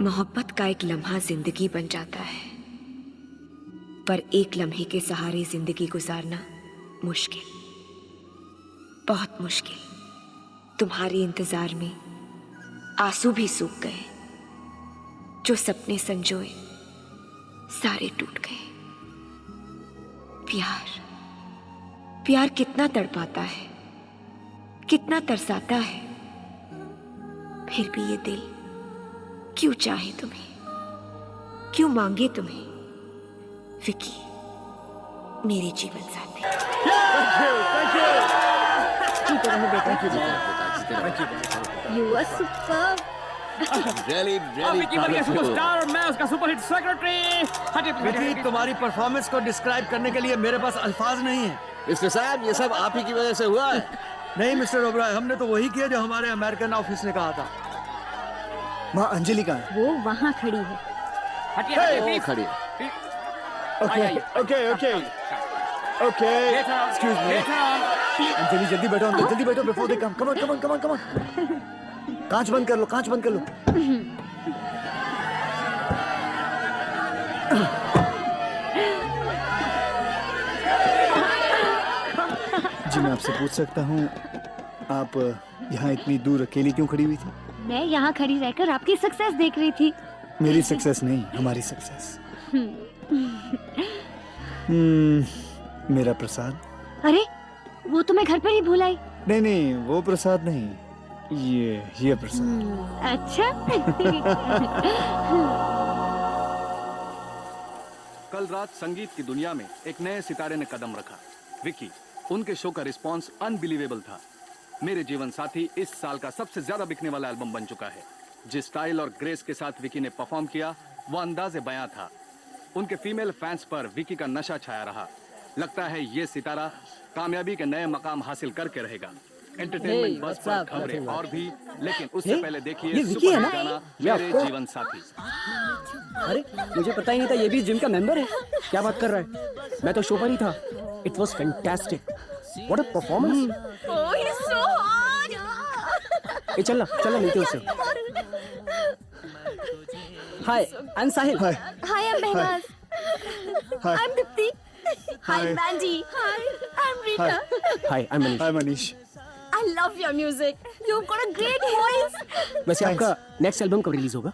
मोहब्बत का एक लम्हा जिंदगी बन जाता है, पर एक लम्हे के सहारे जिंदगी गुजारना मुश्किल, बहुत मुश्किल। तुम्हारे इंतजार में आंसू भी सूख गए, जो सपने संजोए सारे टूट गए। प्यार प्यार कितना तड़पाता है, कितना तरसाता है, फिर भी ये दिल क्यों चाहे तुम्हें, क्यों मांगे तुम्हें। विकी, मेरे जीवन साथी। You are superb. Really Vicky बन गया सुपरस्टार और मैं उसका सुपरहिट सेक्रेटरी। विकी, तुम्हारी परफॉर्मेंस को डिस्क्राइब करने के लिए मेरे पास अल्फाज नहीं है। मिस्टर साहब, ये सब आप ही की वजह से हुआ है। नहीं मिस्टर ओबराय, हमने तो वही किया जो हमारे अमेरिकन ऑफिस ने कहा था। माँ अंजलि कहाँ है? वो वहाँ खड़ी है। हटिए वो हटिए खड़ी है। Okay excuse me. अंजलि जल्दी बैठो अंदर, जल्दी बैठो before they come. Come on. कांच बंद कर लो, कांच बंद कर लो। जी मैं आपसे पूछ सकता हूँ, आप यहाँ इतनी दूर अकेली क्यों खड़ी हुई थी? मैं यहाँ खड़ी रहकर आपकी सक्सेस देख रही थी। मेरी सक्सेस नहीं, हमारी सक्सेस। मेरा प्रसाद। अरे वो तो मैं घर पर ही भूल आई। नहीं वो प्रसाद नहीं, ये प्रसाद। अच्छा। कल रात संगीत की दुनिया में एक नए सितारे ने कदम रखा, विकी। उनके शो का रिस्पांस अनबिलीवेबल था। मेरे जीवन साथी इस साल का सबसे ज्यादा बिकने वाला एल्बम बन चुका है। जिस स्टाइल और ग्रेस के साथ विकी ने परफॉर्म किया, वो अंदाज़े बयां था। उनके फीमेल फैंस पर विकी का नशा छाया रहा। लगता है ये सितारा कामयाबी के नए मकाम हासिल करके रहेगा। एंटरटेनमेंट बस पर खबरें और भी, लेकिन उससे पहले देखिए सुपर गाना मेरे जीवन साथी। अरे मुझे पता ही नहीं था ये भी जिम का मेंबर है। क्या बात कर रहा है, मैं तो शो पर ही था। It was fantastic, what a performance. Oh, he's so hot. ए चलना मिलते हैं उससे। Hi I am Sahil. Hi Hi, I'm Behbaz. Hi. I'm Dipti. Hi, Hi. Mandy. Hi, I'm Rita. Hi I M Manish. Hi Manish. I love your music. You've got a great voice. वैसे आपका next album कब release होगा?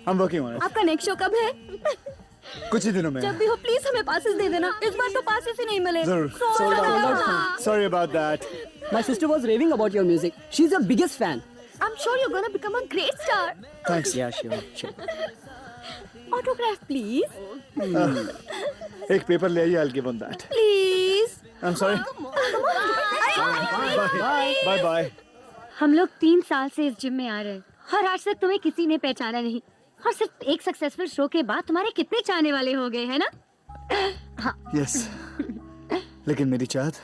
I'm working on it. आपका next show कब है? कुछ ही दिनों में। जब भी हो प्लीज हमें पासेस दे देना। इस बार तो पासेस ही नहीं मिले। जरूर। Sorry about that. My sister was raving about your music, she is your biggest fan. I'm sure you're gonna become a great star. Thanks. या श्योर। Autograph, please. एक पेपर ले आइए, I'll give on that. Please. I'm sorry. Bye. हम लोग 3 साल से इस gym में आ रहे हैं और आज तक तुम्हें किसी ने पहचाना नहीं। और सिर्फ एक सक्सेसफुल शो के बाद तुम्हारे कितने चाहने वाले हो गए हैं ना? Yes. लेकिन मेरी चाहत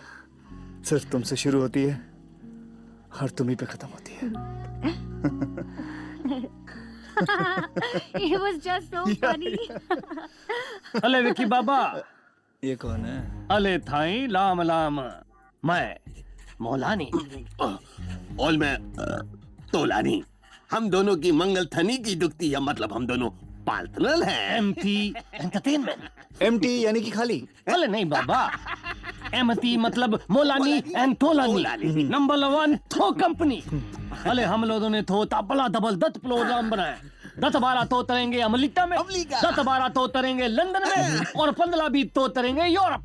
सिर्फ तुमसे शुरू होती है और तुम ही पे खत्म होती है। It was just so funny. अले विकी बाबा, ये कौन है? अले थाई लाम लाम, मैं मौलानी। और मैं तोलानी। हम दोनों की मंगल थनी की दुखती है, मतलब हम दोनों पार्टनर हैं। MT entertainment. MT यानी कि खाली। अले नहीं बाबा, एमटी मतलब मौलानी एंड तोलानी। नंबर 1 थो कंपनी। अले हम लोगों ने थो तबला डबल दत्त प्रोग्राम बनाया। 10-12 तो तरेंगे अमेरिका में, 10-12 तो तरेंगे लंदन में और 15 भी तो तरेंगे यूरोप।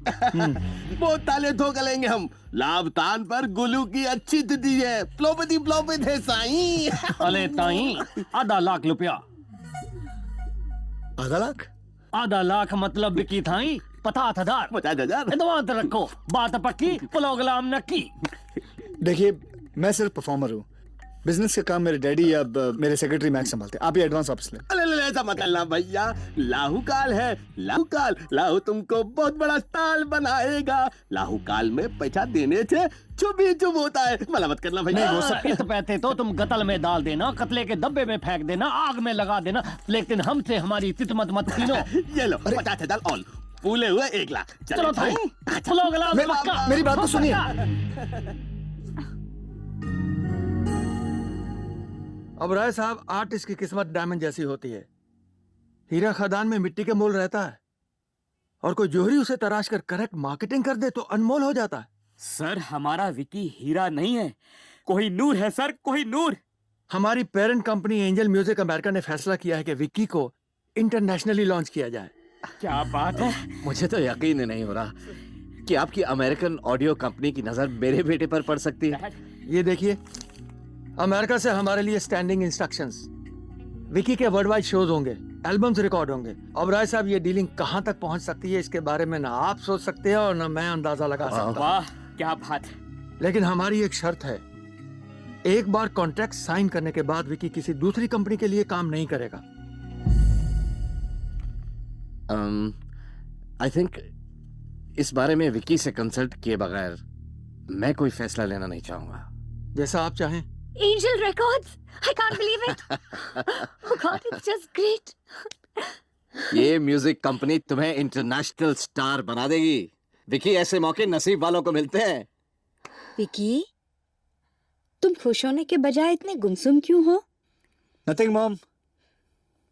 बहुत ताले ठोक लेंगे हम। लाभ तान पर गुलू की अच्छी तिथि है। प्लोपति है साईं। अले ताई आधा लाख रुपया। आधा लाख मतलब विकी थाई 50,000। 50,000। एडवांस रखो, बात पक्की, प्रोग्राम नक्की। देखिए, मैं सिर्फ परफॉर्मर हूँ। बिजनेस का काम मेरे डैडी या मेरे सेक्रेटरी मैक्स संभालते हैं। आप ये एडवांस वापस लें। अरे ऐसा मत करना भैया, लाहू काल है। लाहू तुमको बहुत बड़ा ताल बनाएगा। लाहू काल में पैसा देने से चुप होता है। भला मत करना भैया। वो सब इत पैसे तो तुम कतल में डाल देना, कतले के डब्बे में फेंक देना, आग में लगा देना, लेकिन हमसे हमारी तितमत मत छीनो। ये लो 50,000 ऑल पूले हुए 1 लाख। चलो भाई, प्रोग्राम पक्का। मेरी बात तो सुनिए। अब राय साहब, आर्टिस्ट की किस्मत डायमंड जैसी होती है। हीरा खदान में मिट्टी के मोल रहता है, और कोई जोहरी उसे तराश कर करेक्ट मार्केटिंग कर दे तो अनमोल हो जाता है। सर हमारा विकी हीरा नहीं है, कोई नूर है सर, कोई नूर। हमारी parent company angel music America ने फैसला किया है कि विक्की को इंटरनेशनली लॉन्च किया जाए। क्या बात है। मुझे तो यकीन ही नहीं हो रहा कि आपकी अमेरिकन ऑडियो कंपनी की नजर मेरे बेटे पर पड़ सकती है। ये देखिए, अमेरिका से हमारे लिए स्टैंडिंग इंस्ट्रक्शंस। विकी के वर्ल्ड वाइड शोज होंगे, एल्बम्स रिकॉर्ड होंगे। अब राय साहब, ये डीलिंग कहाँ तक पहुँच सकती है इसके बारे में ना आप सोच सकते हैं और ना मैं अंदाजा लगा सकता। वाह क्या बात। लेकिन हमारी एक शर्त है, एक बार कॉन्ट्रैक्ट साइन करने के बाद विकी किसी दूसरी कंपनी के लिए काम नहीं करेगा। आई थिंक इस बारे में विकी से कंसल्ट किए बगैर मैं कोई फैसला लेना नहीं चाहूंगा। जैसा आप चाहें। Angel Records! I can't believe it! Oh God, it's just great! ये म्यूजिक कंपनी तुम्हें इंटरनेशनल स्टार बना देगी। विकी, ऐसे मौके नसीब वालों को मिलते हैं। विकी, तुम खुश होने के बजाय इतने गुमसुम क्यों हो? नथिंग मॉम,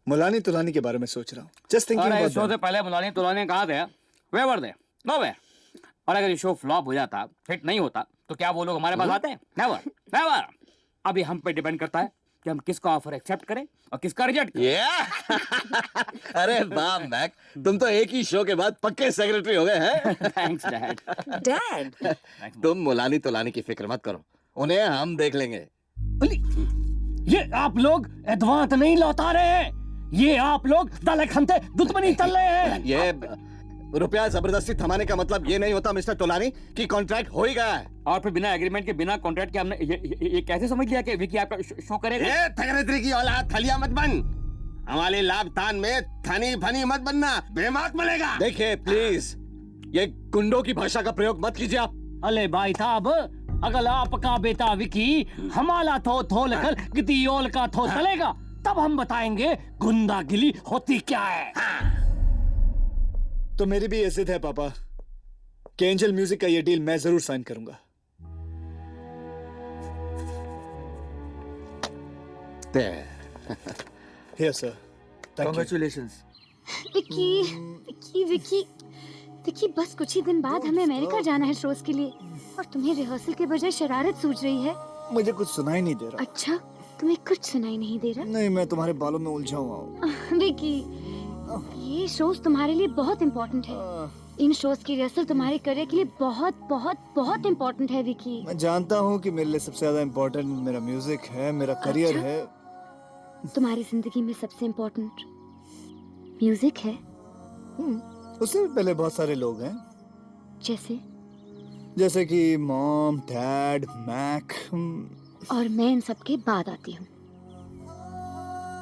मुलानी तुलानी के बारे में सोच रहा हूँ। जस्ट थिंकिंग अबाउट शो से पहले मुलानी तुलानी कहाँ थे? वे वर दे, नो वे। और अगर ये शो फ्लॉप हो जाता, हिट नहीं होता, तो क्या वो लोग हमारे पास आते हैं? Never, never. अभी हम पे डिपेंड करता है कि हम किसका ऑफर एक्सेप्ट करें और किसका रिजेक्ट करें। अरे वाह मैक, तुम तो एक ही शो के बाद पक्के सेक्रेटरी हो गए हैं। Thanks dad. डैड, तुम मुलानी तुलानी की फिक्र मत करो, उन्हें हम देख लेंगे। ये आप लोग एडवांस नहीं लौटा रहे हैं, ये आप लोग दले खंते दुश्मनी चल रहे हैं। ये रुपया जबरदस्ती थमाने का मतलब ये नहीं होता मिस्टर तोलानी कि कॉन्ट्रैक्ट हो ही गया है। और फिर बिना एग्रीमेंट के, बिना कॉन्ट्रैक्ट के हमने ये कैसे समझ लिया कि विकी आपका शो करेगा? ये थगरेत्री की औलाद थलिया मत बन। हमारे लाभ तान में थनी फनी मत बनना, बेमाक बनेगा। देखिए प्लीज, ये गुंडों की भाषा का प्रयोग मत कीजिए आप। अले भाई साहब, अगर आपका बेटा विकी हमारा थो थोल कर गितियोल का थो चलेगा, तब हम बताएंगे गुंडागिरी होती क्या है। तो मेरी भी ये जिद है पापा कि एंजल म्यूजिक का ये डील मैं जरूर साइन करूंगा। Here sir. Congratulations. Vicky, Vicky, Vicky, Vicky, बस कुछ ही दिन बाद हमें अमेरिका जाना है शोज के लिए, और तुम्हें रिहर्सल के बजाय शरारत सूझ रही है। मुझे कुछ सुनाई नहीं दे रहा। अच्छा, तुम्हें कुछ सुनाई नहीं दे रहा? नहीं, मैं तुम्हारे बालों में उलझा हुआ हूँ। विकी, ये शोज तुम्हारे लिए बहुत इम्पोर्टेंट है। इन शोज की रिहर्सल तुम्हारे करियर के लिए बहुत बहुत बहुत इम्पोर्टेंट है विकी। मैं जानता हूँ कि मेरे लिए सबसे ज्यादा इम्पोर्टेंट मेरा म्यूजिक है, मेरा करियर अच्छा? है। तुम्हारी जिंदगी में सबसे इम्पोर्टेंट म्यूजिक है? उससे भी पहले बहुत सारे लोग हैं, जैसे कि मॉम, डैड, मैक। और मैं इन सब के बाद आती हूँ।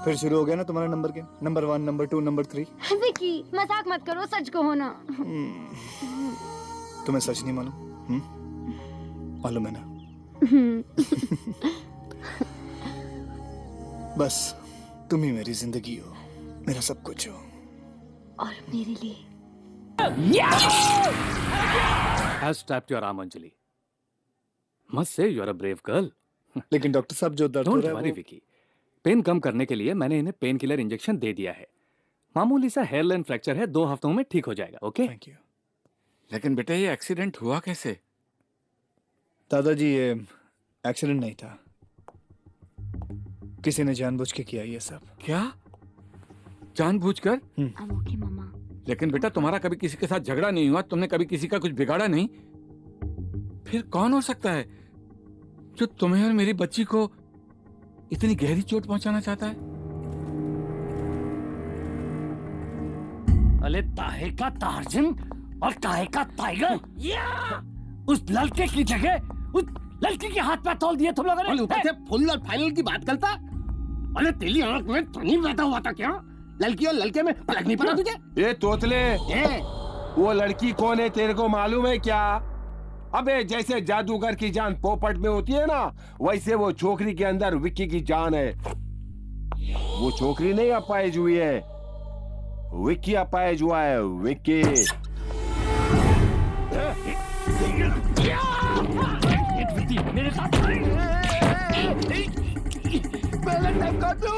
फिर शुरू हो गया ना तुम्हारा नंबर के, नंबर 1, नंबर 2, नंबर 3। विकी, मजाक मत करो, सच कहो ना। तुम्हें सच नहीं मालूम? मालूम है ना? बस तुम ही मेरी जिंदगी हो, मेरा सब कुछ हो। और मेरे लिए Has tapped your arm, Anjali. Must say you're a brave girl. लेकिन डॉक्टर साहब, जो दर्द हो Don't रहा worry, है विकी। पेन कम करने के लिए मैंने इन्हें पेन किलर इंजेक्शन दे दिया है। मामूली सा हेयरलाइन फ्रैक्चर है, 2 हफ्तों में ठीक हो जाएगा। ओके? Thank you. लेकिन बेटा, ये एक्सीडेंट हुआ कैसे? दादाजी, ये एक्सीडेंट नहीं था, किसी ने जानबूझ के किया ये सब। क्या? जानबूझकर? I'm okay, मामा। लेकिन बेटा, तुम्हारा कभी किसी के साथ झगड़ा नहीं हुआ? तुमने कभी किसी का कुछ बिगाड़ा नहीं? फिर कौन हो सकता है जो तुम्हें और मेरी बच्ची को इतनी गहरी चोट पहुंचाना चाहता है? अरे ताहे का तार्जन और ताहे का टाइगर, उस लड़के की जगह उस लड़की के हाथ पे तोल दिए तुम लोगों ने। ऊपर से फुल और फाइनल की बात करता। अरे तेरी आंख में पानी बहता हुआ था क्या? लड़की और लड़के में फर्क नहीं पड़ा तुझे? ये तोतले, वो लड़की कौन है तेरे को मालूम है क्या? अबे, जैसे जादूगर की जान पोपट में होती है ना, वैसे वो छोकरी के अंदर विक्की की जान है। वो छोकरी नहीं अपाइज हुई है, विक्की अपाइज हुआ है। विक्की मेरे साथ पहले टाइम कर दो।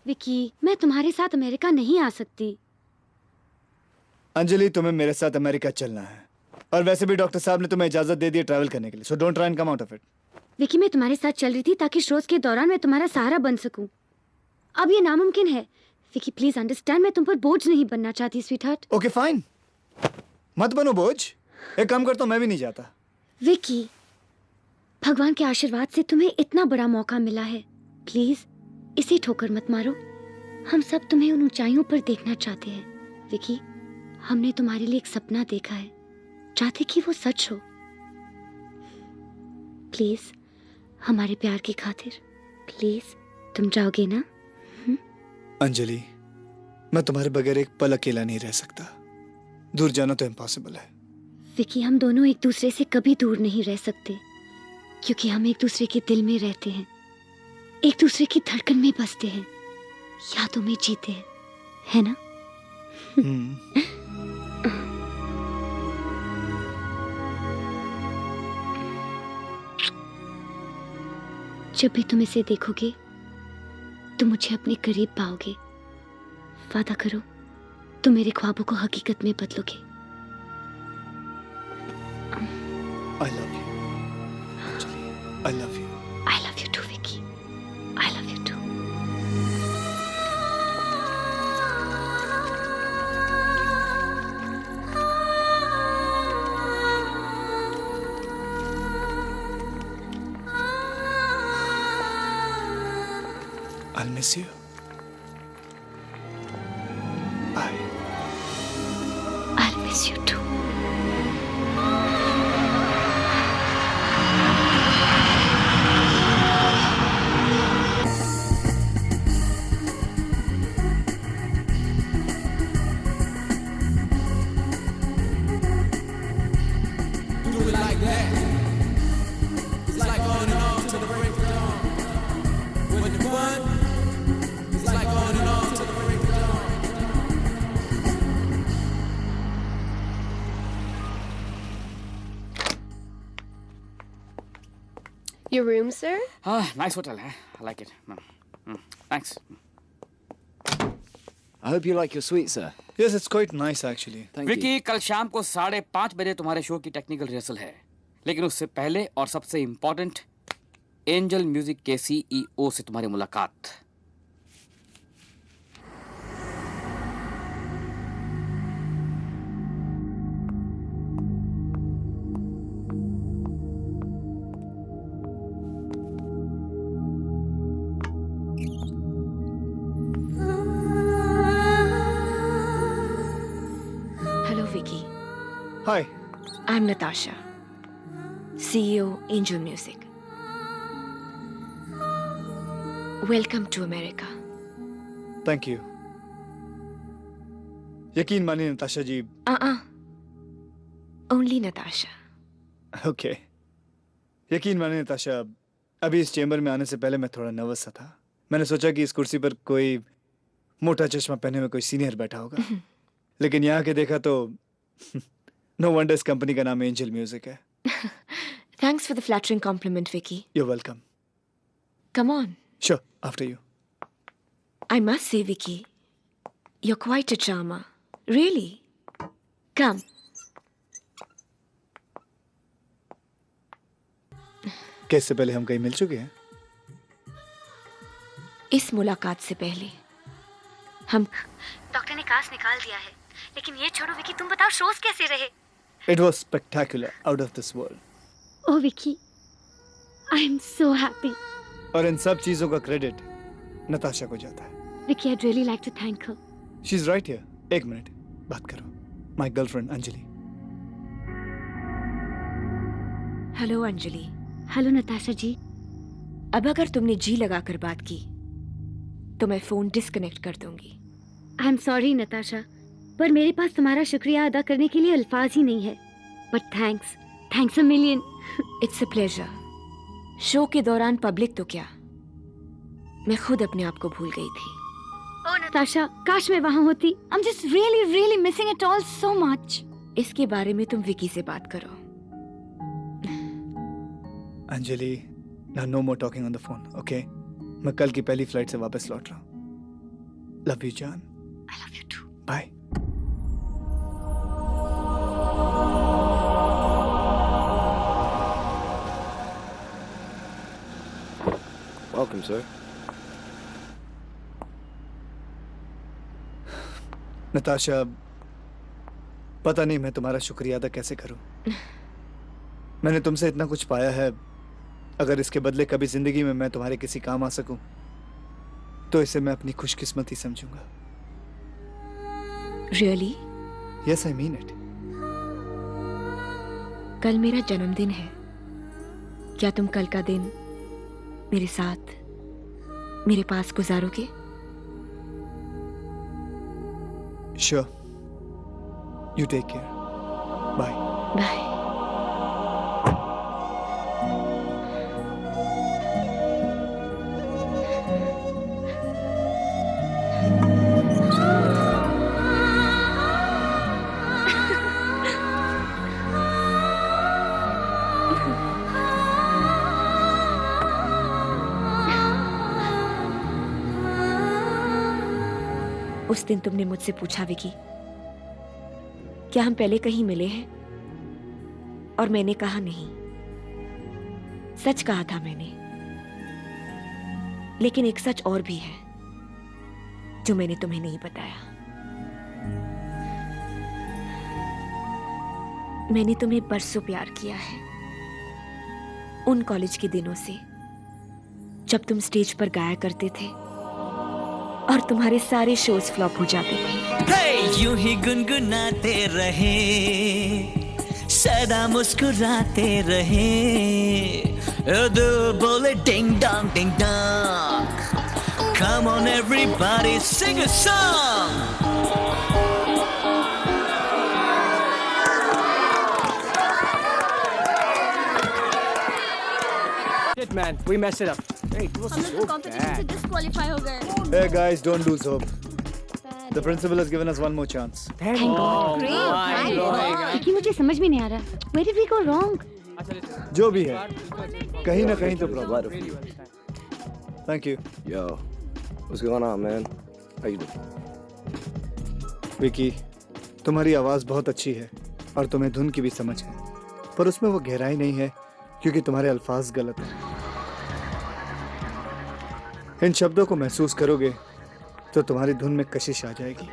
विकी, मैं तुम्हारे साथ अमेरिका नहीं आ सकती। अंजलि, तुम्हें मेरे साथ अमेरिका चलना है, और वैसे भी डॉक्टर साहब ने तुम्हें इजाजत दे दी है ट्रैवल करने के लिए, so don't try and come out of it. Vicky, मैं तुम्हारे साथ चल रही थी ताकि शोज के दौरान मैं तुम्हारा सहारा बन सकूं। अब ये नामुमकिन है। विकी प्लीज अंडरस्टैंड, मैं तुम पर बोझ नहीं बनना चाहती स्वीटहार्ट। ओके फाइन, मत बनो बोझ। एक काम करता हूँ, मैं भी नहीं जाता। विकी, भगवान के आशीर्वाद से तुम्हें इतना बड़ा मौका मिला है, प्लीज इसे ठोकर मत मारो। हम सब तुम्हें उन ऊंचाइयों पर देखना चाहते हैं। विकी, हमने तुम्हारे लिए एक सपना देखा है, चाहते कि वो सच हो। प्लीज हमारे प्यार की खातिर, प्लीज तुम जाओगे ना? अंजलि, मैं तुम्हारे बगैर एक पल अकेला नहीं रह सकता। दूर जाना तो इम्पॉसिबल है। विकी, हम दोनों एक दूसरे से कभी दूर नहीं रह सकते, क्योंकि हम एक दूसरे के दिल में रहते हैं, एक दूसरे की धड़कन में बसते हैं, यादों में जीते हैं, है ना? जब भी तुम इसे देखोगे तुम मुझे अपने करीब पाओगे। वादा करो, तुम मेरे ख्वाबों को हकीकत में बदलोगे। I love you. Anjali, I love you. I love you too, Vicky. I love you too. I'll miss you. Bye. I'll miss you too. Your room, sir? Nice hotel, huh? I like it. Thanks. I hope you like your sweet, sir. Yes, it's quite nice actually. Thank you. Vicky, कल शाम को 5:30 बजे तुम्हारे show की technical rehearsal है, लेकिन उससे पहले और सबसे इम्पोर्टेंट, एंजल म्यूजिक के CEO से तुम्हारी मुलाकात। Hello, Vicky. Hi. I'm Natasha, CEO, Angel Music. Welcome to America. Thank you. यकीन मानिए नताशा जी। Only Natasha. ओके। यकीन मानिए नताशा, अभी इस चेंबर में आने से पहले मैं थोड़ा नर्वस सा था। मैंने सोचा कि इस कुर्सी पर कोई मोटा चश्मा पहने हुए कोई सीनियर बैठा होगा, लेकिन यहाँ के देखा तो नो वंडर इस कंपनी का नाम एंजल म्यूजिक है। Thanks for the flattering compliment, Vicky. You're welcome. Come on. Sure, after you. I must say, Vicky, you're quite a charmer. Really. Come. क्या इससे पहले हम कहीं मिल चुके हैं? इस मुलाकात से पहले हम डॉक्टर ने कास्ट निकाल दिया है, लेकिन ये छोड़ो विकी, तुम बताओ शोज कैसे रहे? It was spectacular, out of this world. Oh Vicky, I am so happy. और इन सब चीजों का क्रेडिट नताशा को जाता है। Vicky, I'd really like to thank her. She's right here. एक मिनट, बात करो। My girlfriend Anjali. Hello Anjali. Hello Natasha ji. अब अगर तुमने जी लगाकर बात की तो मैं फोन डिस्कनेक्ट कर दूंगी। आई एम सॉरी नताशा, पर मेरे पास तुम्हारा शुक्रिया अदा करने के लिए अल्फाज ही नहीं है। But thanks a million. It's a pleasure. Show के दौरान पब्लिक तो क्या, मैं खुद अपने आप को भूल गई थी। ओह नताशा, काश मैं वहां होती। I'm just really, really missing it all so much. इसके बारे में तुम विकी से बात करो। Anjali, now no more talking on the phone, okay? मैं कल की पहली फ्लाइट से वापस लौट रहा हूँ। Love you, जान। I love you too. Bye. Welcome, sir. Natasha, पता नहीं मैं तुम्हारा शुक्रिया अदा कैसे करूं। मैंने तुमसे इतना कुछ पाया है, अगर इसके बदले कभी जिंदगी में मैं तुम्हारे किसी काम आ सकूं तो इसे मैं अपनी खुशकिस्मती समझूंगा। Really? Yes, I mean it. कल मेरा जन्मदिन है, क्या तुम कल का दिन मेरे साथ मेरे पास गुजारोगे? Sure. You take care. Bye. Bye. उस दिन तुमने मुझसे पूछा विकी, क्या हम पहले कहीं मिले हैं? और मैंने कहा नहीं। सच कहा था मैंने, लेकिन एक सच और भी है जो मैंने तुम्हें नहीं बताया। मैंने तुम्हें बरसों प्यार किया है, उन कॉलेज के दिनों से जब तुम स्टेज पर गाया करते थे और तुम्हारे सारे शोज फ्लॉप हो जाते थे। यूं ही गुनगुनाते रहे, सदा मुस्कुराते रहे, दिल बोले ding dong ding dong. Come on everybody, sing a song. Shit man, we messed it up. Hey, it was so bad. Disqualify हो गए। Hey guys, don't lose hope. The principal has given us one more chance. Thank God. God. Vicky, मुझे समझ में नहीं आ रहा। Where did we go wrong? जो भी है, कहीं ना कहीं तो problem. Thank you. Yo, what's going on, man? How you doing? Vicky, तुम्हारी आवाज बहुत अच्छी है और तुम्हें धुन की भी समझ है, पर उसमें वो गहराई नहीं है क्योंकि तुम्हारे अल्फाज गलत हैं। इन शब्दों को महसूस करोगे तो तुम्हारी धुन में कशिश आ जाएगी।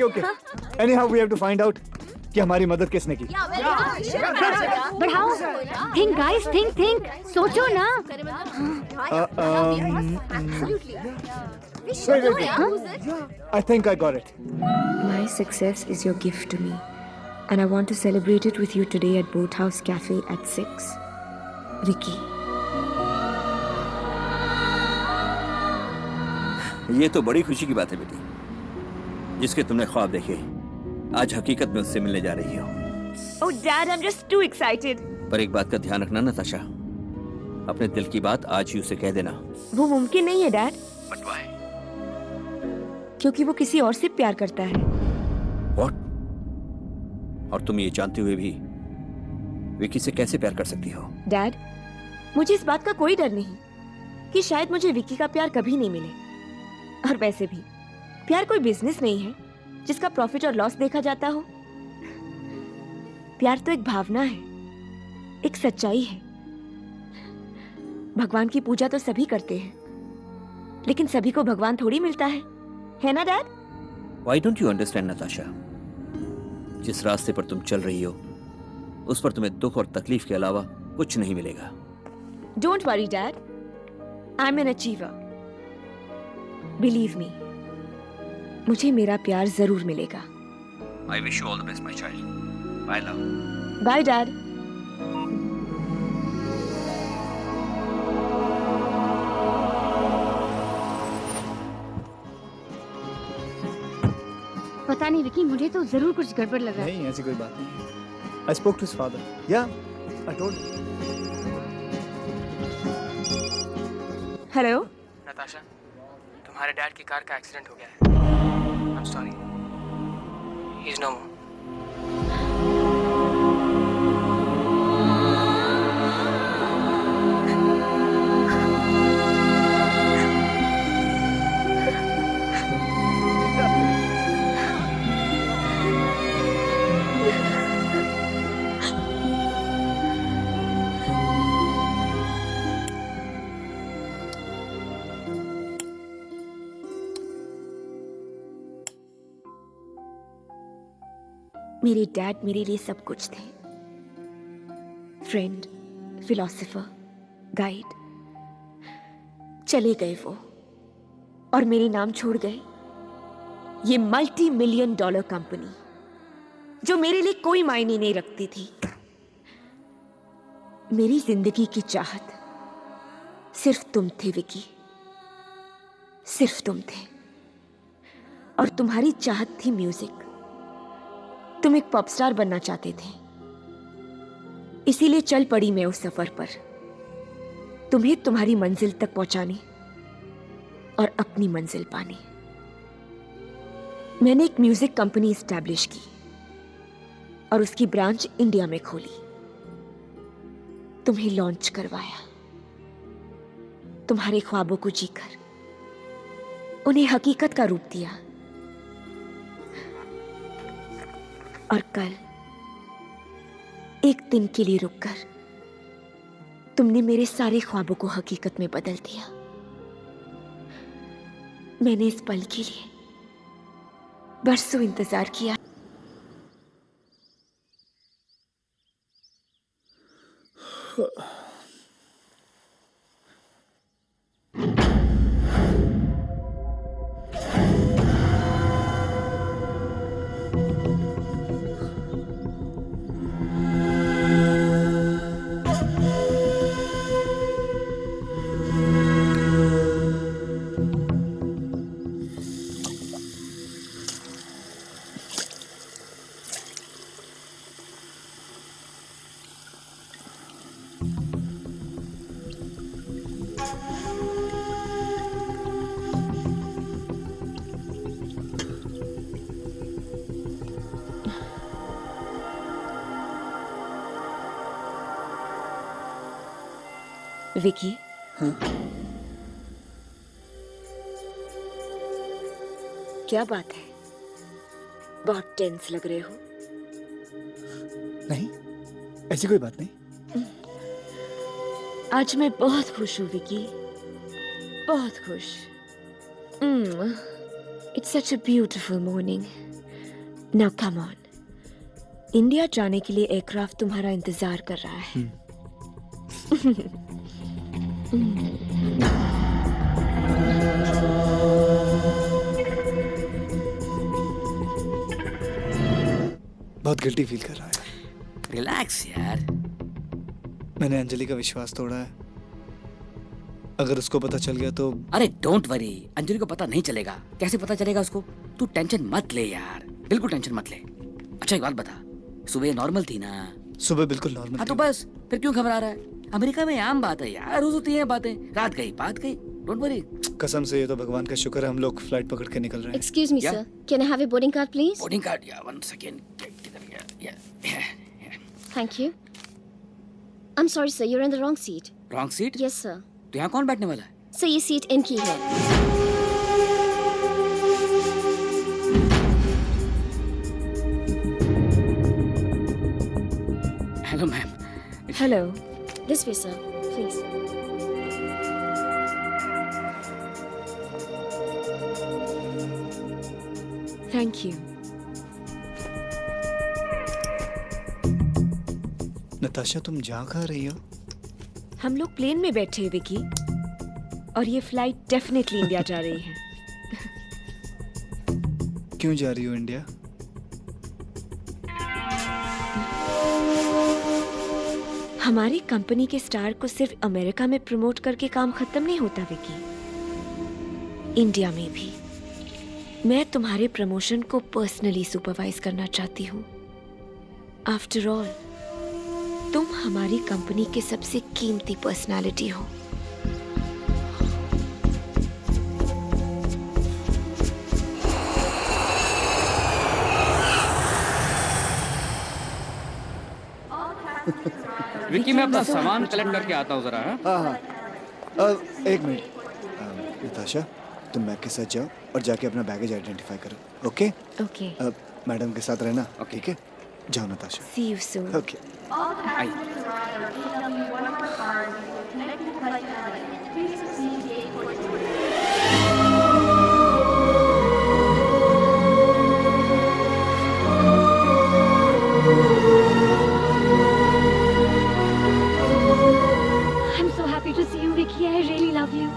Okay. Anyhow, we have to find out कि हमारी मदद किसने की। बढ़ाओ। Think guys, think. सोचो ना। Wait. I think I got it. My success is your gift to me, and I want to celebrate it with you today at Boathouse Cafe at 6. Vicky. ये तो बड़ी खुशी की बात है बेटी, जिसके तुमने ख्वाब देखे आज हकीकत में उससे मिलने जा रही हो। Oh Dad, I'm just too excited. पर एक बात का ध्यान रखना नताशा, अपने दिल की बात आज ही उसे कह देना। वो मुमकिन नहीं है डैड। But why? क्योंकि वो किसी और से प्यार करता है। What? और तुम ये जानते हुए भी विकी से कैसे प्यार कर सकती हो? डैड, मुझे इस बात का कोई डर नहीं कि शायद मुझे विकी का प्यार कभी नहीं मिले। और वैसे भी प्यार कोई बिजनेस नहीं है जिसका प्रॉफिट और लॉस देखा जाता हो। प्यार तो एक भावना है, एक सच्चाई है। भगवान की पूजा तो सभी करते हैं, लेकिन सभी को भगवान थोड़ी मिलता है ना dad? Why don't you understand Natasha? जिस रास्ते पर तुम चल रही हो उस पर तुम्हें दुख और तकलीफ के अलावा कुछ नहीं मिलेगा। Don't worry dad, I'm an achiever. Believe me, मुझे मेरा प्यार जरूर मिलेगा। I wish you all the best, my child. Bye, love. Bye dad. पता नहीं विकी, मुझे तो जरूर कुछ गड़बड़ लग रहा है। नहीं, ऐसी कोई बात नहीं है। I spoke to his father. Yeah, I told him. Hello. Natasha, तुम्हारे डैड की कार का एक्सीडेंट हो गया है। I'm sorry. He's no more. मेरे डैड मेरे लिए सब कुछ थे। Friend, philosopher, guide. चले गए वो और मेरे नाम छोड़ गए ये $multi-million कंपनी जो मेरे लिए कोई मायने नहीं रखती थी। मेरी जिंदगी की चाहत सिर्फ तुम थे विकी, सिर्फ तुम थे। और तुम्हारी चाहत थी म्यूजिक। तुम एक पॉप स्टार बनना चाहते थे, इसीलिए चल पड़ी मैं उस सफर पर, तुम्हें तुम्हारी मंजिल तक पहुंचाने और अपनी मंजिल पाने। मैंने एक म्यूजिक कंपनी एस्टैब्लिश की और उसकी ब्रांच इंडिया में खोली। तुम्हें लॉन्च करवाया, तुम्हारे ख्वाबों को जीकर उन्हें हकीकत का रूप दिया। और कल एक दिन के लिए रुककर तुमने मेरे सारे ख्वाबों को हकीकत में बदल दिया। मैंने इस पल के लिए बरसों इंतजार किया। विकी, हाँ? क्या बात है? बहुत टेंस लग रहे हो। नहीं, ऐसी कोई बात नहीं। आज मैं बहुत खुश हूँ विकी, बहुत खुश। It's such a beautiful morning. Now come on, India जाने के लिए एयरक्राफ्ट तुम्हारा इंतजार कर रहा है। बहुत गिल्टी फील कर रहा है। रिलैक्स यार। मैंने अंजलि का विश्वास तोड़ा है। अगर उसको पता चल गया तो। अरे डोंट वरी, अंजलि को पता नहीं चलेगा। कैसे पता चलेगा उसको? तू टेंशन मत ले यार, बिल्कुल टेंशन मत ले। अच्छा एक बात बता, सुबह नॉर्मल थी ना? सुबह बिल्कुल नॉर्मल। हाँ तो बस, फिर क्यों घबरा रहा है? अमेरिका में आम बात है यार, रोज होती है बातें। रात गई बात गई, डोंट वरी। कसम से ये तो भगवान का शुक्र है हम लोग फ्लाइट पकड़ के निकल रहे हैं। Excuse me, sir. Can I have a boarding card, please? Boarding card, या 1 second. Thank you. I'm sorry, sir. You're in the wrong seat. Wrong seat? Yes, sir. तो यहाँ कौन बैठने वाला है? Sir, ये सीट इनकी है। Hello ma'am. Hello. This way, sir. Please. Thank you. Natasha, तुम जा कहाँ रही हो? हम लोग प्लेन में बैठे हैं विकी, और ये फ्लाइट डेफिनेटली इंडिया जा रही है। क्यों जा रही हो इंडिया? हमारी कंपनी के स्टार को सिर्फ अमेरिका में प्रमोट करके काम खत्म नहीं होता विकी, इंडिया में भी। मैं तुम्हारे प्रमोशन को पर्सनली सुपरवाइज करना चाहती हूँ। आफ्टर ऑल तुम हमारी कंपनी के सबसे कीमती पर्सनालिटी हो। विकी मैं अपना सामान कलेक्ट करके आता हूँ जरा। हाँ हाँ, एक मिनट। नताशा, तुम बैग के साथ जाओ और जाके अपना बैगेज आइडेंटिफाई करो। ओके ओके, मैडम के साथ रहना। ठीक है, जाओ Natasha. See you soon. Okay. I'm so happy to see you, Vicky. I really love you.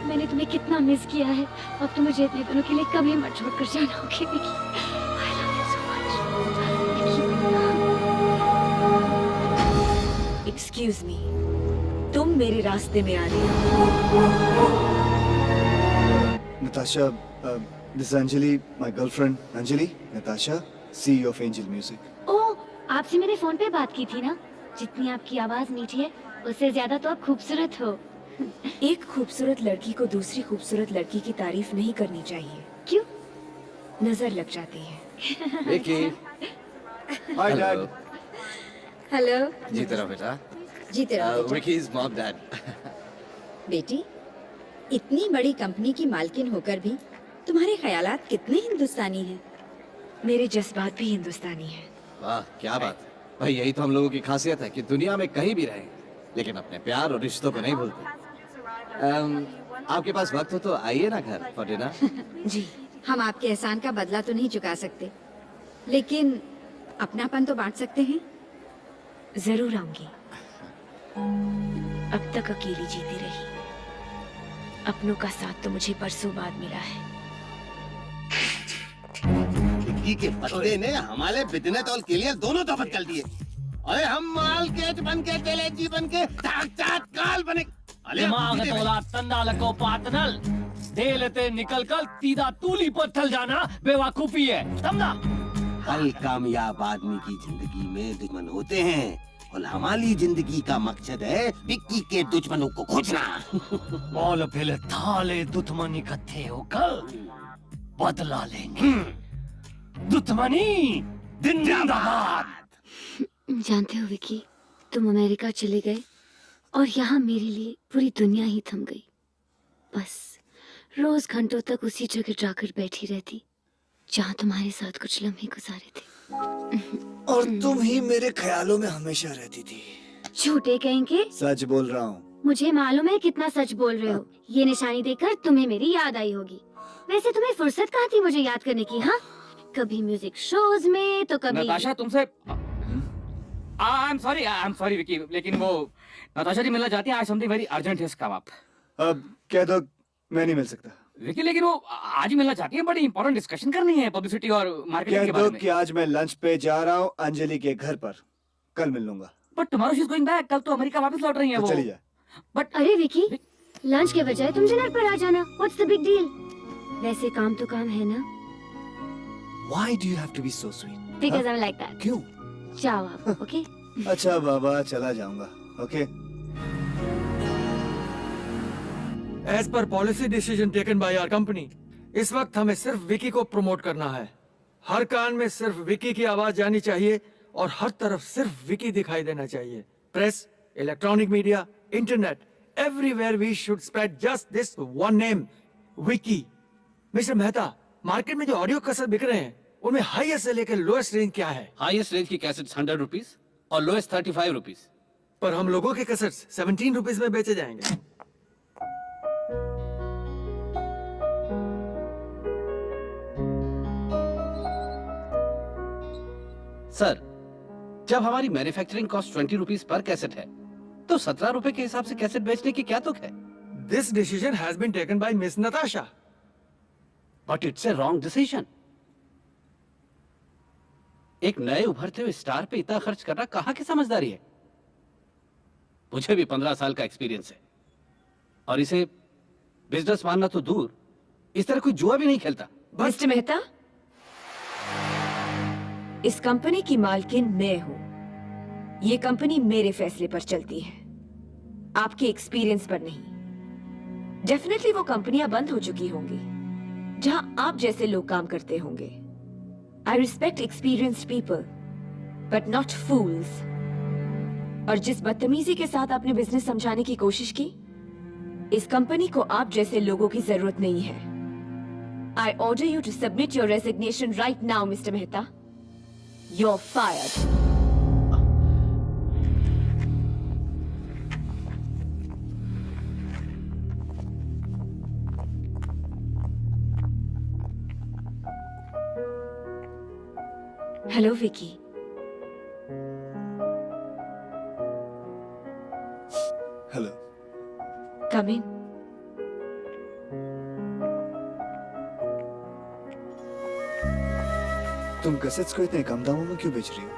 मैंने तुम्हें कितना मिस किया है। अब तुम मुझे इतने दिनों के लिए कभी मत छोड़कर जाना, okay Vicky? I love you so much. Excuse me, तुम मेरे रास्ते में आ रही हो। Natasha, this is Anjali, my girlfriend. Anjali, Natasha, CEO of Angel Music. ओह, आपसे मैंने फोन पे बात की थी ना? जितनी आपकी आवाज मीठी है, उससे ज्यादा तो आप खूबसूरत हो। एक खूबसूरत लड़की को दूसरी खूबसूरत लड़की की तारीफ नहीं करनी चाहिए। क्यों? नजर लग जाती है। विकी। Hi, Dad. हेलो। जीते रहो बेटा। जीते रहो बेटा। विकी's mom, dad. बेटी, इतनी बड़ी कंपनी की मालकिन होकर भी तुम्हारे ख्यालात कितने हिंदुस्तानी हैं। मेरे जज्बात भी हिंदुस्तानी हैं। वाह क्या बात। भाई यही तो हम लोगों की खासियत है कि दुनिया में कहीं भी रहें लेकिन अपने प्यार और रिश्तों को नहीं भूलते। आपके पास वक्त हो तो आइए ना घर फॉर डिनर। जी, हम आपके एहसान का बदला तो नहीं चुका सकते, लेकिन अपनापन तो बांट सकते हैं। जरूर आऊंगी। अब तक अकेली जीती रही, अपनों का साथ तो मुझे परसों बाद मिला है। विक्की के पत्ते ने हमारे बिजनेस और के लिए दोनों तोहफत कर दिए। अरे हम माल केच बन के तेलेजी बन के चाट काल बने। दिमाग तोला तंदालको पातनल देलते निकल कर तीदा तूली पर थल जाना बेवकूफी है, समझा? हर कामयाब आदमी की जिंदगी में दुश्मन होते हैं और हमारी जिंदगी का मकसद है विक्की के दुश्मनों को खोजना। बोल फिर थाले दुश्मनी इकट्ठे होकर बदला लेंगे। दुश्मनी जिंदाबाद। जानते हो विकी, तुम अमेरिका चले गए और यहाँ मेरे लिए पूरी दुनिया ही थम गई। बस रोज घंटों तक उसी जगह जाकर बैठी रहती जहाँ तुम्हारे साथ कुछ लम्हे गुजारे थे। और तुम ही मेरे ख्यालों में हमेशा रहती थी। झूठे कहेंगे? सच बोल रहा हूँ। मुझे मालूम है कितना सच बोल रहे हो। ये निशानी देखकर तुम्हें मेरी याद आई होगी। वैसे तुम्हें फुर्सत कहाँ थी मुझे याद करने की? हाँ, कभी म्यूजिक शोज में तो कभी। नताशा तुमसे आई एम सॉरी विकी, लेकिन वो नताशा जी मिलना चाहती है। आज समथिंग वेरी अर्जेंट है इसका। आप अब कह दो मैं नहीं मिल सकता। विकी, लेकिन वो आज ही मिलना चाहती है। बड़ी इंपॉर्टेंट डिस्कशन करनी है पब्लिसिटी और मार्केटिंग कह के दो बारे में। कि आज मैं लंच पे जा रहा हूँ अंजलि के घर पर। कल मिल लूंगा। But tomorrow she is going back. कल तो अमेरिका वापस लौट रही है तो वो। चली जा। बट अरे विकी, लंच के बजाय तुम डिनर पर आ जाना। What's the big deal? वैसे काम तो काम है ना। Why do you have to be so sweet? Because I'm like that. क्यों? जाओ आप, ओके? अच्छा बाबा, चला जाऊंगा। Okay. As per policy decision taken by our company, इस वक्त हमें सिर्फ विकी को प्रमोट करना है। हर कान में सिर्फ विकी की आवाज जानी चाहिए और हर तरफ सिर्फ विकी दिखाई देना चाहिए। Press, electronic media, internet, everywhere we should spread just this one name, Vicky. Mister Mehta, market में जो ऑडियो कैसेट बिक रहे हैं उनमें हाईएस्ट से लेकर लोएस्ट रेंज क्या है? हाईएस्ट रेंज की कैसेट्स 100 रुपीज और लोएस्ट 35 रुपीज। पर हम लोगों के कैसेट्स 17 रुपीज में बेचे जाएंगे। सर, जब हमारी manufacturing cost 20 rupees per cassette है तो 17 रुपए के हिसाब से कैसेट बेचने की क्या तुक है? This decision has been taken by Miss Natasha. But it's a wrong decision. एक नए उभरते हुए स्टार पे इतना खर्च करना कहाँ की समझदारी है? मुझे भी 15 साल का एक्सपीरियंस है और इसे बिजनेस मानना तो दूर, इस तरह कोई जुआ भी नहीं खेलता। मिस्टर मेहता, इस कंपनी की मालकिन मैं हूं। ये कंपनी मेरे फैसले पर चलती है, आपके एक्सपीरियंस पर नहीं। डेफिनेटली वो कंपनियां बंद हो चुकी होंगी जहां आप जैसे लोग काम करते होंगे। I respect experienced people but not fools. और जिस बदतमीजी के साथ आपने बिजनेस समझाने की कोशिश की, इस कंपनी को आप जैसे लोगों की जरूरत नहीं है। I order you to submit your resignation right now mister Mehta. You're fired. Hello, Vicky. Hello. Come in. तुम कैसेट्स को इतने कम दामों में क्यों बेच रही हो?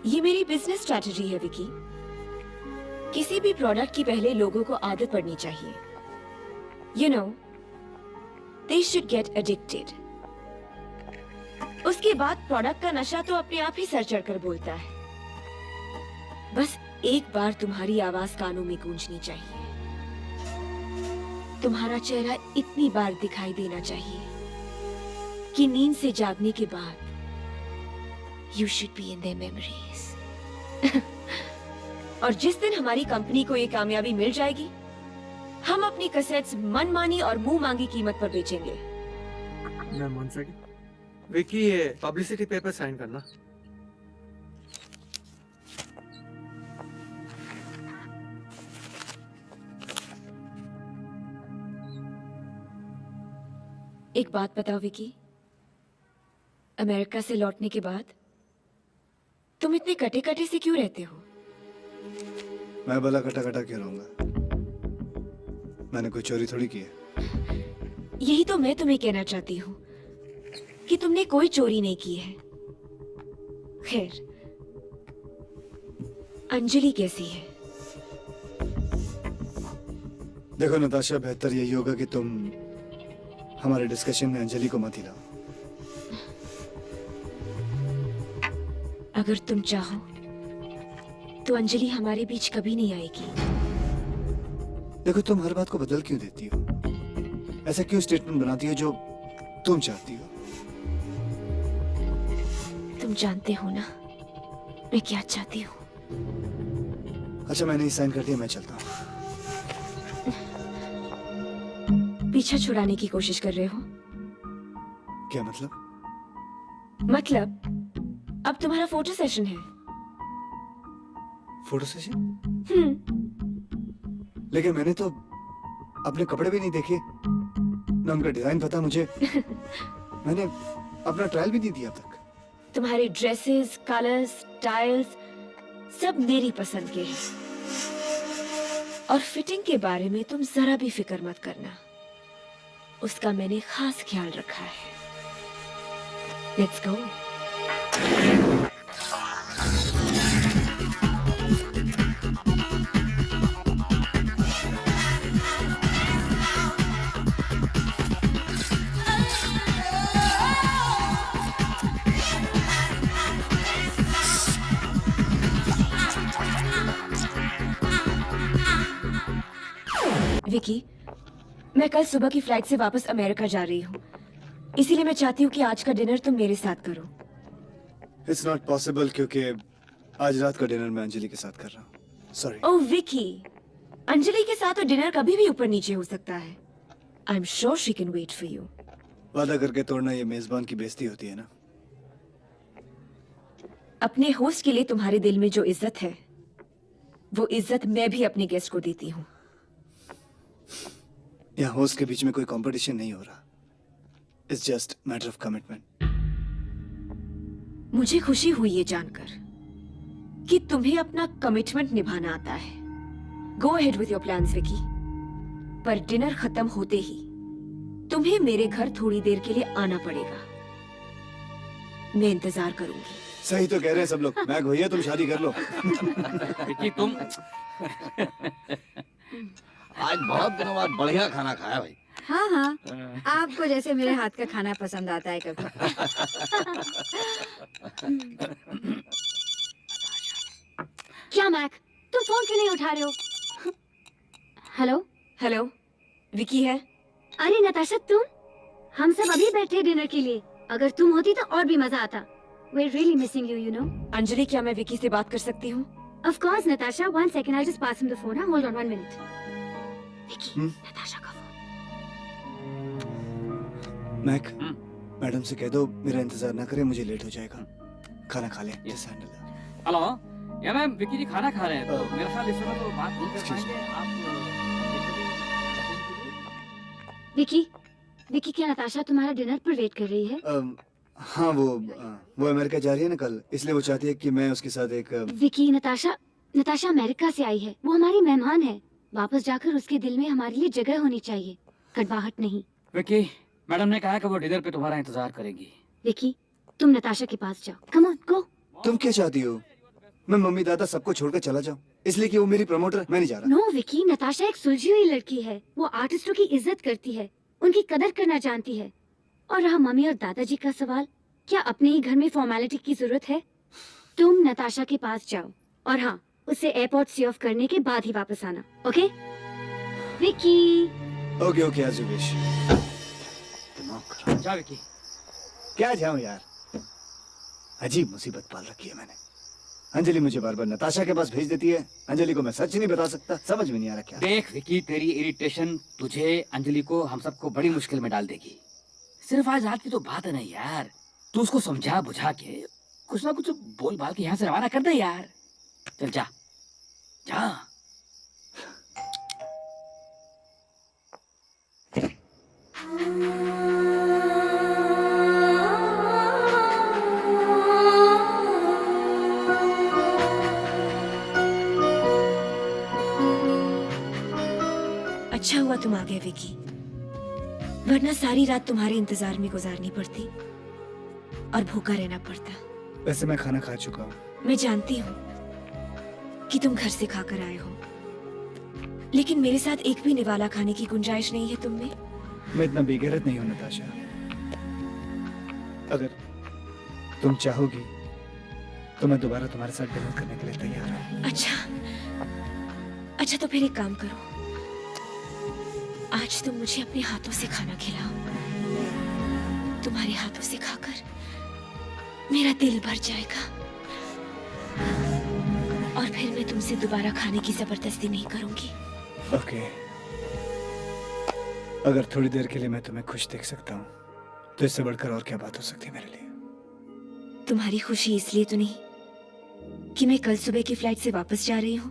ये मेरी बिजनेस स्ट्रैटेजी है विकी। किसी भी प्रोडक्ट की पहले लोगों को आदत पड़नी चाहिए। You know, they should get addicted. उसके बाद प्रोडक्ट का नशा तो अपने आप ही सर चढ़कर बोलता है। बस एक बार तुम्हारी आवाज कानों में गूंजनी चाहिए, तुम्हारा चेहरा इतनी बार दिखाई देना चाहिए कि नींद से जागने के बाद You should be in their memories. और जिस दिन हमारी कंपनी को ये कामयाबी मिल जाएगी, हम अपनी कैसेट्स मनमानी और मुंह मांगी कीमत पर बेचेंगे। Ma'am one second. विकी, ये पब्लिसिटी पेपर साइन करना। एक बात बताओ विकी, अमेरिका से लौटने के बाद तुम इतने कटे कटे से क्यों रहते हो? मैं भला कटा कटा क्यों रहूंगा? मैंने कोई चोरी थोड़ी की है। यही तो मैं तुम्हें कहना चाहती हूँ कि तुमने कोई चोरी नहीं की है। खैर, अंजलि कैसी है? देखो नताशा, बेहतर यही होगा कि तुम हमारे डिस्कशन में अंजलि को मत हिलाओ। अगर तुम चाहो तो अंजलि हमारे बीच कभी नहीं आएगी। देखो, तुम हर बात को बदल क्यों देती हो? ऐसा क्यों स्टेटमेंट बनाती हो जो तुम चाहती हो? तुम जानते हो ना मैं क्या चाहती हूँ। अच्छा, मैंने ही साइन कर दिया, मैं चलता हूँ। पीछा छुड़ाने की कोशिश कर रहे हो? क्या मतलब? मतलब अब तुम्हारा फोटो सेशन है। Photo session? लेकिन मैंने तो अपने कपड़े भी नहीं देखे, ना उनका डिजाइन पता मुझे। मैंने अपना ट्रायल भी नहीं दिया अब तक। तुम्हारे ड्रेसेस, कलर्स, स्टाइल्स सब मेरी पसंद के हैं। और फिटिंग के बारे में तुम जरा भी फिक्र मत करना, उसका मैंने खास ख्याल रखा है। Let's go. विकी, मैं कल सुबह की फ्लाइट से वापस अमेरिका जा रही हूँ, इसीलिए मैं चाहती हूँ कि आज का डिनर तुम मेरे साथ करो। इट्स नॉट पॉसिबल, क्योंकि आज रात का डिनर मैं अंजलि के साथ कर रहा हूँ। सॉरी। ओह विकी, अंजलि के साथ तो डिनर कभी भी ऊपर नीचे हो सकता है। I am sure she can wait for you. वादा करके तोड़ना ये मेजबान की बेइज्जती होती है ना। अपने होस्ट के लिए तुम्हारे दिल में जो इज्जत है, वो इज्जत मैं भी अपने गेस्ट को देती हूँ। यहाँ होस्ट के बीच में कोई कंपटीशन नहीं हो रहा। It's just matter of commitment. मुझे खुशी हुई ये जानकर कि तुम्हें अपना कमिटमेंट निभाना आता है। Go ahead with your plans Vicky, पर डिनर खत्म होते ही तुम्हें मेरे घर थोड़ी देर के लिए आना पड़ेगा। मैं इंतजार करूंगी। सही तो कह रहे हैं सब लोग। मैं भैया तुम शादी कर लो। विकी तुम आज बहुत दिनों बाद बढ़िया खाना खाया भाई। हाँ हाँ, आपको जैसे मेरे हाथ का खाना पसंद आता है कभी। क्या मैक, तुम फोन क्यों नहीं उठा रहे हो? हेलो हेलो, विकी है? अरे नताशा तुम, हम सब अभी बैठे डिनर के लिए। अगर तुम होती तो और भी मजा आता। We're really missing you, you know. Anjali, क्या मैं विकी से बात कर सकती हूँ? Of course, Natasha. 1 second, I'll just pass him the phone. Huh? Hold on 1 minute. Vicky, Natasha का फोन। मैक, मैडम से कह दो मेरा इंतजार ना करे, मुझे लेट हो जाएगा। खाना खा ले। यस हेलो, या मैम विकी जी खाना खा रहे हैं तो मेरे ख्याल इस समय तो बात नहीं कर पाएंगे आप। विकी क्या नताशा तुम्हारा डिनर पर वेट कर रही है? हाँ, वो अमेरिका जा रही है ना कल, इसलिए वो चाहती है कि मैं उसके साथ एक विकी, नताशा अमेरिका से आई है। वो हमारी मेहमान है। वापस जाकर उसके दिल में हमारे लिए जगह होनी चाहिए, कड़वाहट नहीं। विकी, मैडम ने कहा कि वो डिनर पे तुम्हारा इंतजार करेगी। विकी, तुम नताशा के पास जाओ। कम ऑन, गो। तुम क्या चाहती हो? मैं मम्मी दादा सबको छोड़कर चला जाऊं? इसलिए कि वो मेरी प्रमोटर, मैं नहीं जा रहा। नो विकी, नताशा एक सुलझी हुई लड़की है। वो आर्टिस्टों की इज्जत करती है, उनकी कदर करना जानती है। और रहा मम्मी और दादाजी का सवाल, क्या अपने ही घर में फॉर्मेलिटी की जरूरत है? तुम नताशा के पास जाओ और हाँ, उसे एयरपोर्ट से ऑफ करने के बाद ही वापस आना। Okay Vicky? Okay as you wish. जा विकी। क्या जाऊं यार, अजीब मुसीबत पाल रखी है मैंने। अंजलि मुझे बार बार नताशा के पास भेज देती है। अंजलि को मैं सच नहीं बता सकता, समझ में नहीं आ रहा क्या। देख विकी, तेरी इरिटेशन तुझे, अंजलि को, हम सबको बड़ी मुश्किल में डाल देगी। सिर्फ आज रात की तो बात है ना यार, तू उसको समझा बुझा के कुछ ना कुछ बोल बाल के यहाँ से रवाना कर दे यार। चल जा जा। अच्छा हुआ तुम आ गए विकी, वरना सारी रात तुम्हारे इंतजार में गुजारनी पड़ती और भूखा रहना पड़ता। वैसे मैं खाना खा चुका हूँ। मैं जानती हूँ कि तुम घर से खाकर आए हो, लेकिन मेरे साथ एक भी निवाला खाने की गुंजाइश नहीं है तुम में। मैं इतना बेगैरत नहीं हूँ नताशा। अगर तुम चाहोगी तो मैं दोबारा तुम्हारे साथ डिनर करने के लिए तैयार हूँ। अच्छा तो फिर एक काम करो, आज तुम मुझे अपने हाथों से खाना खिलाओ। तुम्हारे हाथों से खाकर मेरा दिल भर जाएगा और फिर मैं तुमसे दोबारा खाने की जबरदस्ती नहीं करूंगी। ओके, अगर थोड़ी देर के लिए मैं तुम्हें खुश देख सकता हूँ तो इससे बढ़कर और क्या बात हो सकती है मेरे लिए। तुम्हारी खुशी इसलिए तो नहीं कि मैं कल सुबह की फ्लाइट से वापस जा रही हूँ।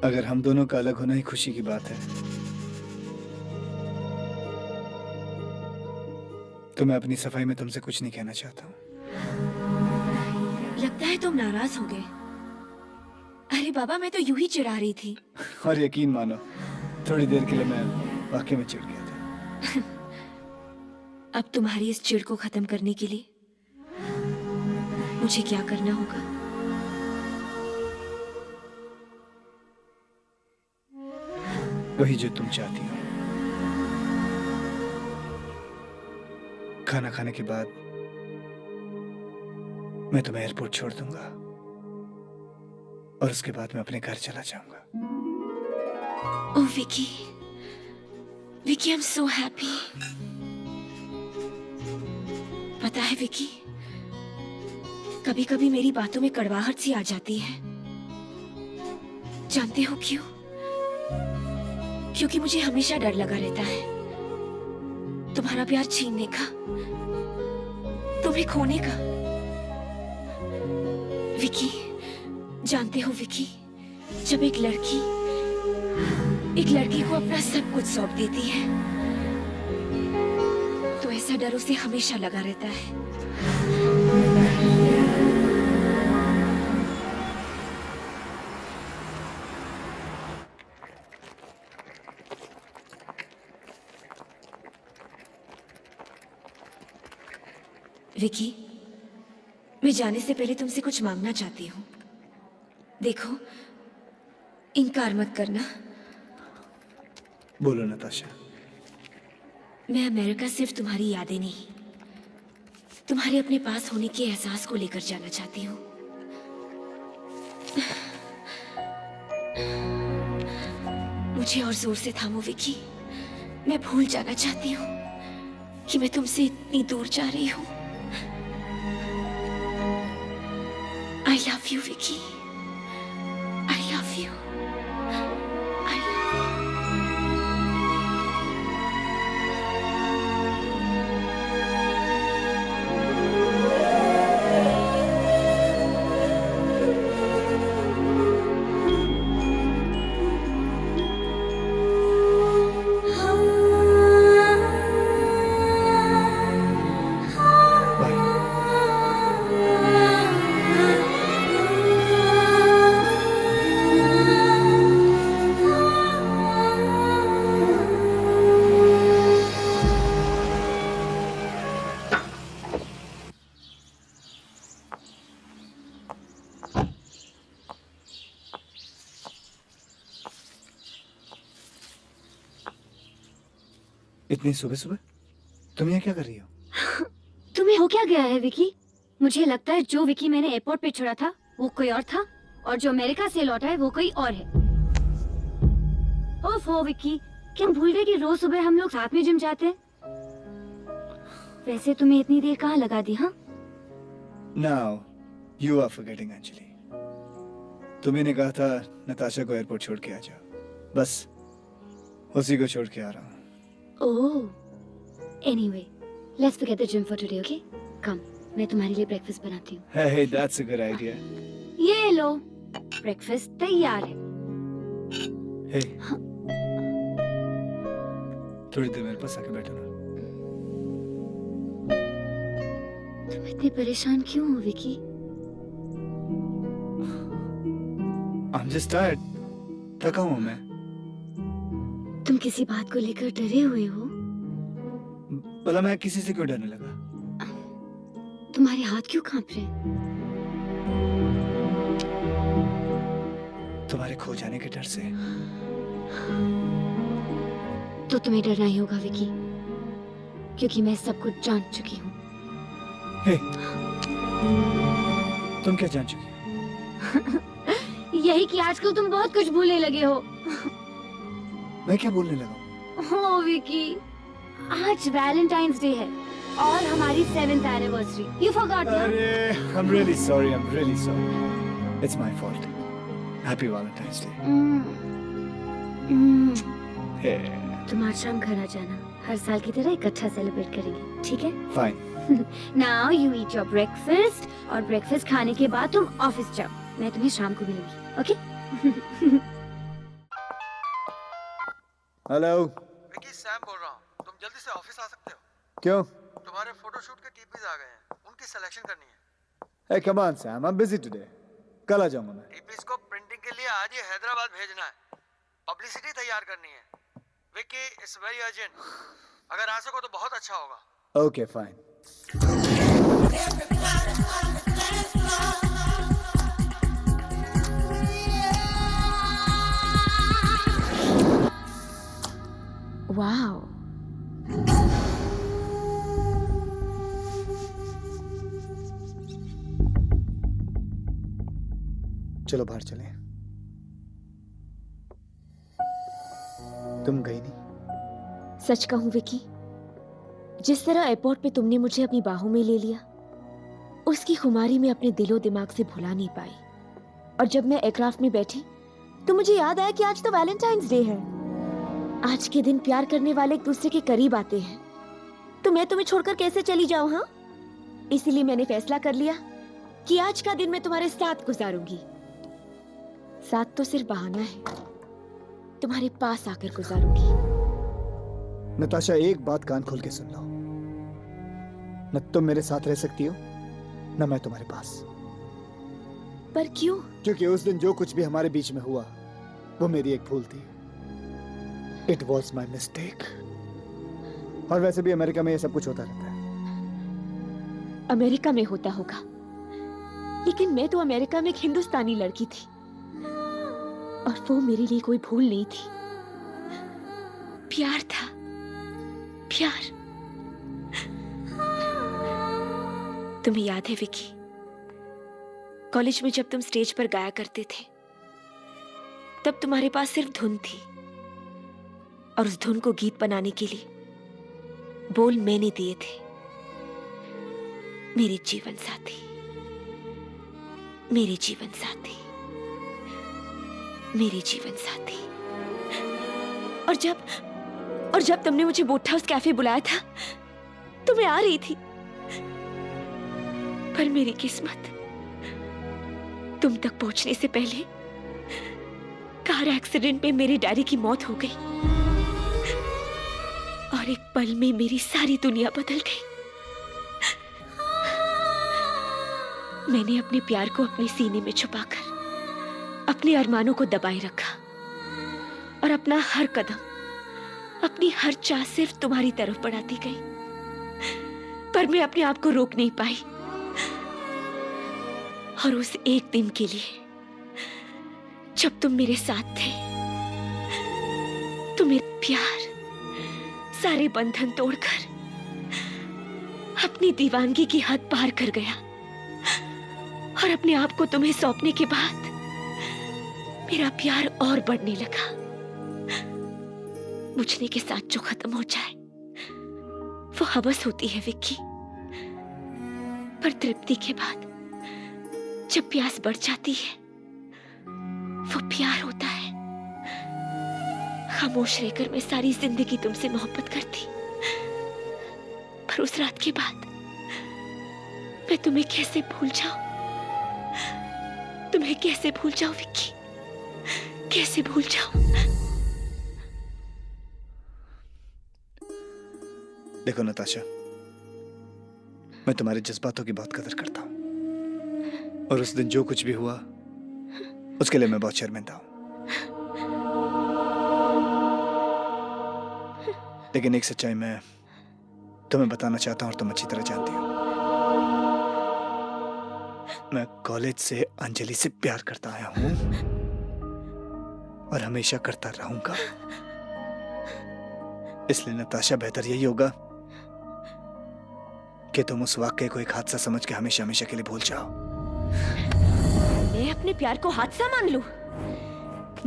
अगर हम दोनों का अलग होना ही खुशी की बात है तो मैं अपनी सफाई में तुमसे कुछ नहीं कहना चाहता हूँ। लगता है तुम नाराज हो गए। अरे बाबा, मैं तो यूं ही चिढ़ा रही थी। और यकीन मानो, थोड़ी देर के लिए मैं वाकई में चिढ़ गया था। अब तुम्हारी इस चिढ़ को खत्म करने के लिए मुझे क्या करना होगा? वही जो तुम चाहती हो। खाना खाने के बाद मैं तुम्हें एयरपोर्ट छोड़ दूंगा और उसके बाद मैं अपने घर चला जाऊंगा। Oh Vicky, Vicky, I am so happy. पता है विकी, कभी कभी मेरी बातों में कड़वाहट सी आ जाती है। जानते हो क्यों? क्योंकि मुझे हमेशा डर लगा रहता है तुम्हारा प्यार छीनने का, तुम्हें खोने का। विकी, जानते हो विकी, जब एक लड़की को अपना सब कुछ सौंप देती है तो ऐसा डर उसे हमेशा लगा रहता है। विकी, मैं जाने से पहले तुमसे कुछ मांगना चाहती हूँ। देखो, इनकार मत करना। बोलो नताशा। मैं अमेरिका सिर्फ तुम्हारी यादें नहीं, तुम्हारे अपने पास होने के एहसास को लेकर जाना चाहती हूँ। मुझे और जोर से थामो विकी। मैं भूल जाना चाहती हूँ कि मैं तुमसे इतनी दूर जा रही हूँ। I love you Vicky. I love you. I love you. इतनी सुबह सुबह तुम यहाँ क्या कर रही हो? तुम्हें हो क्या गया है विकी? मुझे लगता है जो विकी मैंने एयरपोर्ट पे छोड़ा था वो कोई और था, और जो अमेरिका से लौटा है वो कोई और है। ओफो विकी, क्या हम भूल गए कि रोज सुबह हम लोग साथ में जिम जाते हैं? वैसे तुम्हें इतनी देर कहाँ लगा दी? हाँ, Now you are forgetting Anjali. तुम्ही ने कहा था नताशा को एयरपोर्ट छोड़ के आ जाओ, बस उसी को छोड़ के आ रहा हूँ। Oh, anyway, let's forget the gym for today, okay? Come, मैं तुम्हारे लिए ब्रेकफास्ट बनाती हूँ। Hey, that's a good idea. ये लो, ब्रेकफास्ट तैयार है। Hey, थोड़ी देर मेरे पास आके बैठो ना। तुम इतने परेशान क्यों हो विकी? I'm just tired. थका हूँ मैं। तुम किसी बात को लेकर डरे हुए हो? भला मैं किसी से क्यों डरने लगा? तुम्हारे हाथ क्यों कांप रहे हैं? तुम्हारे खो जाने के डर से। तो तुम्हें डरना ही होगा विकी, क्योंकि मैं सब कुछ जान चुकी हूँ। Hey, तुम क्या जान चुकी हो? यही कि आजकल तुम बहुत कुछ भूलने लगे हो। मैं क्या बोलने लगा? हो विकी, आज वैलेंटाइंस डे है और हमारी 7th एनिवर्सरी। You forgot ना? अरे, I'm really sorry. I'm really sorry. It's my fault. Happy Valentine's Day. Hey. तुम आज शाम घर आ जाना, हर साल की तरह इकट्ठा सेलिब्रेट करेंगे, ठीक है? Fine. Now you eat your breakfast और ब्रेकफास्ट खाने के बाद तुम ऑफिस जाओ। मैं तुम्हें शाम को मिलूंगी, ओके? हेलो। विकी, सैम बोल रहा हूँ। तुम जल्दी से ऑफिस आ सकते हो? क्यों? तुम्हारे फोटोशूट के टीपीज आ गए हैं, उनकी सिलेक्शन करनी है। Hey, come on, Sam. I'm busy today. कल आ जाऊंगा मैं। टीपीज को प्रिंटिंग के लिए आज ही हैदराबाद भेजना है, पब्लिसिटी तैयार करनी है। Vicky, it's very urgent. अगर आ सको तो बहुत अच्छा होगा। Okay, fine. वाओ, चलो बाहर चलें। तुम गई नहीं? सच कहूं विकी, जिस तरह एयरपोर्ट पे तुमने मुझे अपनी बाहों में ले लिया, उसकी खुमारी में अपने दिलो दिमाग से भुला नहीं पाई। और जब मैं एयरक्राफ्ट में बैठी तो मुझे याद आया कि आज तो वैलेंटाइंस डे है। आज के दिन प्यार करने वाले एक दूसरे के करीब आते हैं, तो मैं तुम्हें छोड़कर कैसे चली जाऊं? हाँ, इसीलिए मैंने फैसला कर लिया कि आज का दिन मैं तुम्हारे साथ गुजारूंगी। साथ तो सिर्फ बहाना है, तुम्हारे पास आकर गुजारूंगी। नताशा, एक बात कान खोल के सुन लो। न तुम मेरे साथ रह सकती हो, न मैं तुम्हारे पास। पर क्यों? क्योंकि उस दिन जो कुछ भी हमारे बीच में हुआ वो मेरी एक भूल थी। It was my mistake. और वैसे भी अमेरिका में ये सब कुछ होता रहता है। अमेरिका में होता होगा, लेकिन मैं तो अमेरिका में एक हिंदुस्तानी लड़की थी और वो मेरे लिए कोई भूल नहीं थी। प्यार था, प्यार। तुम्हें याद है विकी, कॉलेज में जब तुम स्टेज पर गाया करते थे तब तुम्हारे पास सिर्फ धुन थी और उस धुन को गीत बनाने के लिए बोल मैंने दिए थे। मेरे जीवन साथी, मेरे जीवन साथी, मेरे जीवन साथी। और जब तुमने मुझे बोट हाउस कैफे बुलाया था तो मैं आ रही थी, पर मेरी किस्मत तुम तक पहुंचने से पहले कार एक्सीडेंट में मेरे डैडी की मौत हो गई और एक पल में मेरी सारी दुनिया बदल गई। मैंने अपने प्यार को अपने सीने में छुपाकर अपने अरमानों को दबाए रखा और अपना हर कदम, अपनी हर चाह सिर्फ तुम्हारी तरफ बढ़ाती गई, पर मैं अपने आप को रोक नहीं पाई। और उस एक दिन के लिए जब तुम मेरे साथ थे तो मेरा प्यार सारे बंधन तोड़कर अपनी दीवानगी की हद पार कर गया और अपने आप को तुम्हें सौंपने के बाद मेरा प्यार और बढ़ने लगा। बुझने के साथ जो खत्म हो जाए वो हवस होती है विक्की, पर तृप्ति के बाद जब प्यास बढ़ जाती है वो प्यार होता है। खामोश रहकर मैं सारी जिंदगी तुमसे मोहब्बत करती, पर उस रात के बाद मैं तुम्हें कैसे भूल जाऊं, तुम्हें कैसे भूल जाऊं विक्की, कैसे भूल जाऊं। देखो नताशा, मैं तुम्हारे जज्बातों की बहुत कदर करता हूं और उस दिन जो कुछ भी हुआ उसके लिए मैं बहुत शर्मिंदा हूं, लेकिन एक सच्चाई मैं तुम्हें बताना चाहता हूं और तुम अच्छी तरह जानती हो। मैं कॉलेज से अंजलि से प्यार करता आया हूं और हमेशा करता रहूंगा। इसलिए नताशा बेहतर यही होगा कि तुम उस वाक्य को एक हादसा समझ के हमेशा हमेशा के लिए भूल जाओ। मैं अपने प्यार को हादसा मान लूं?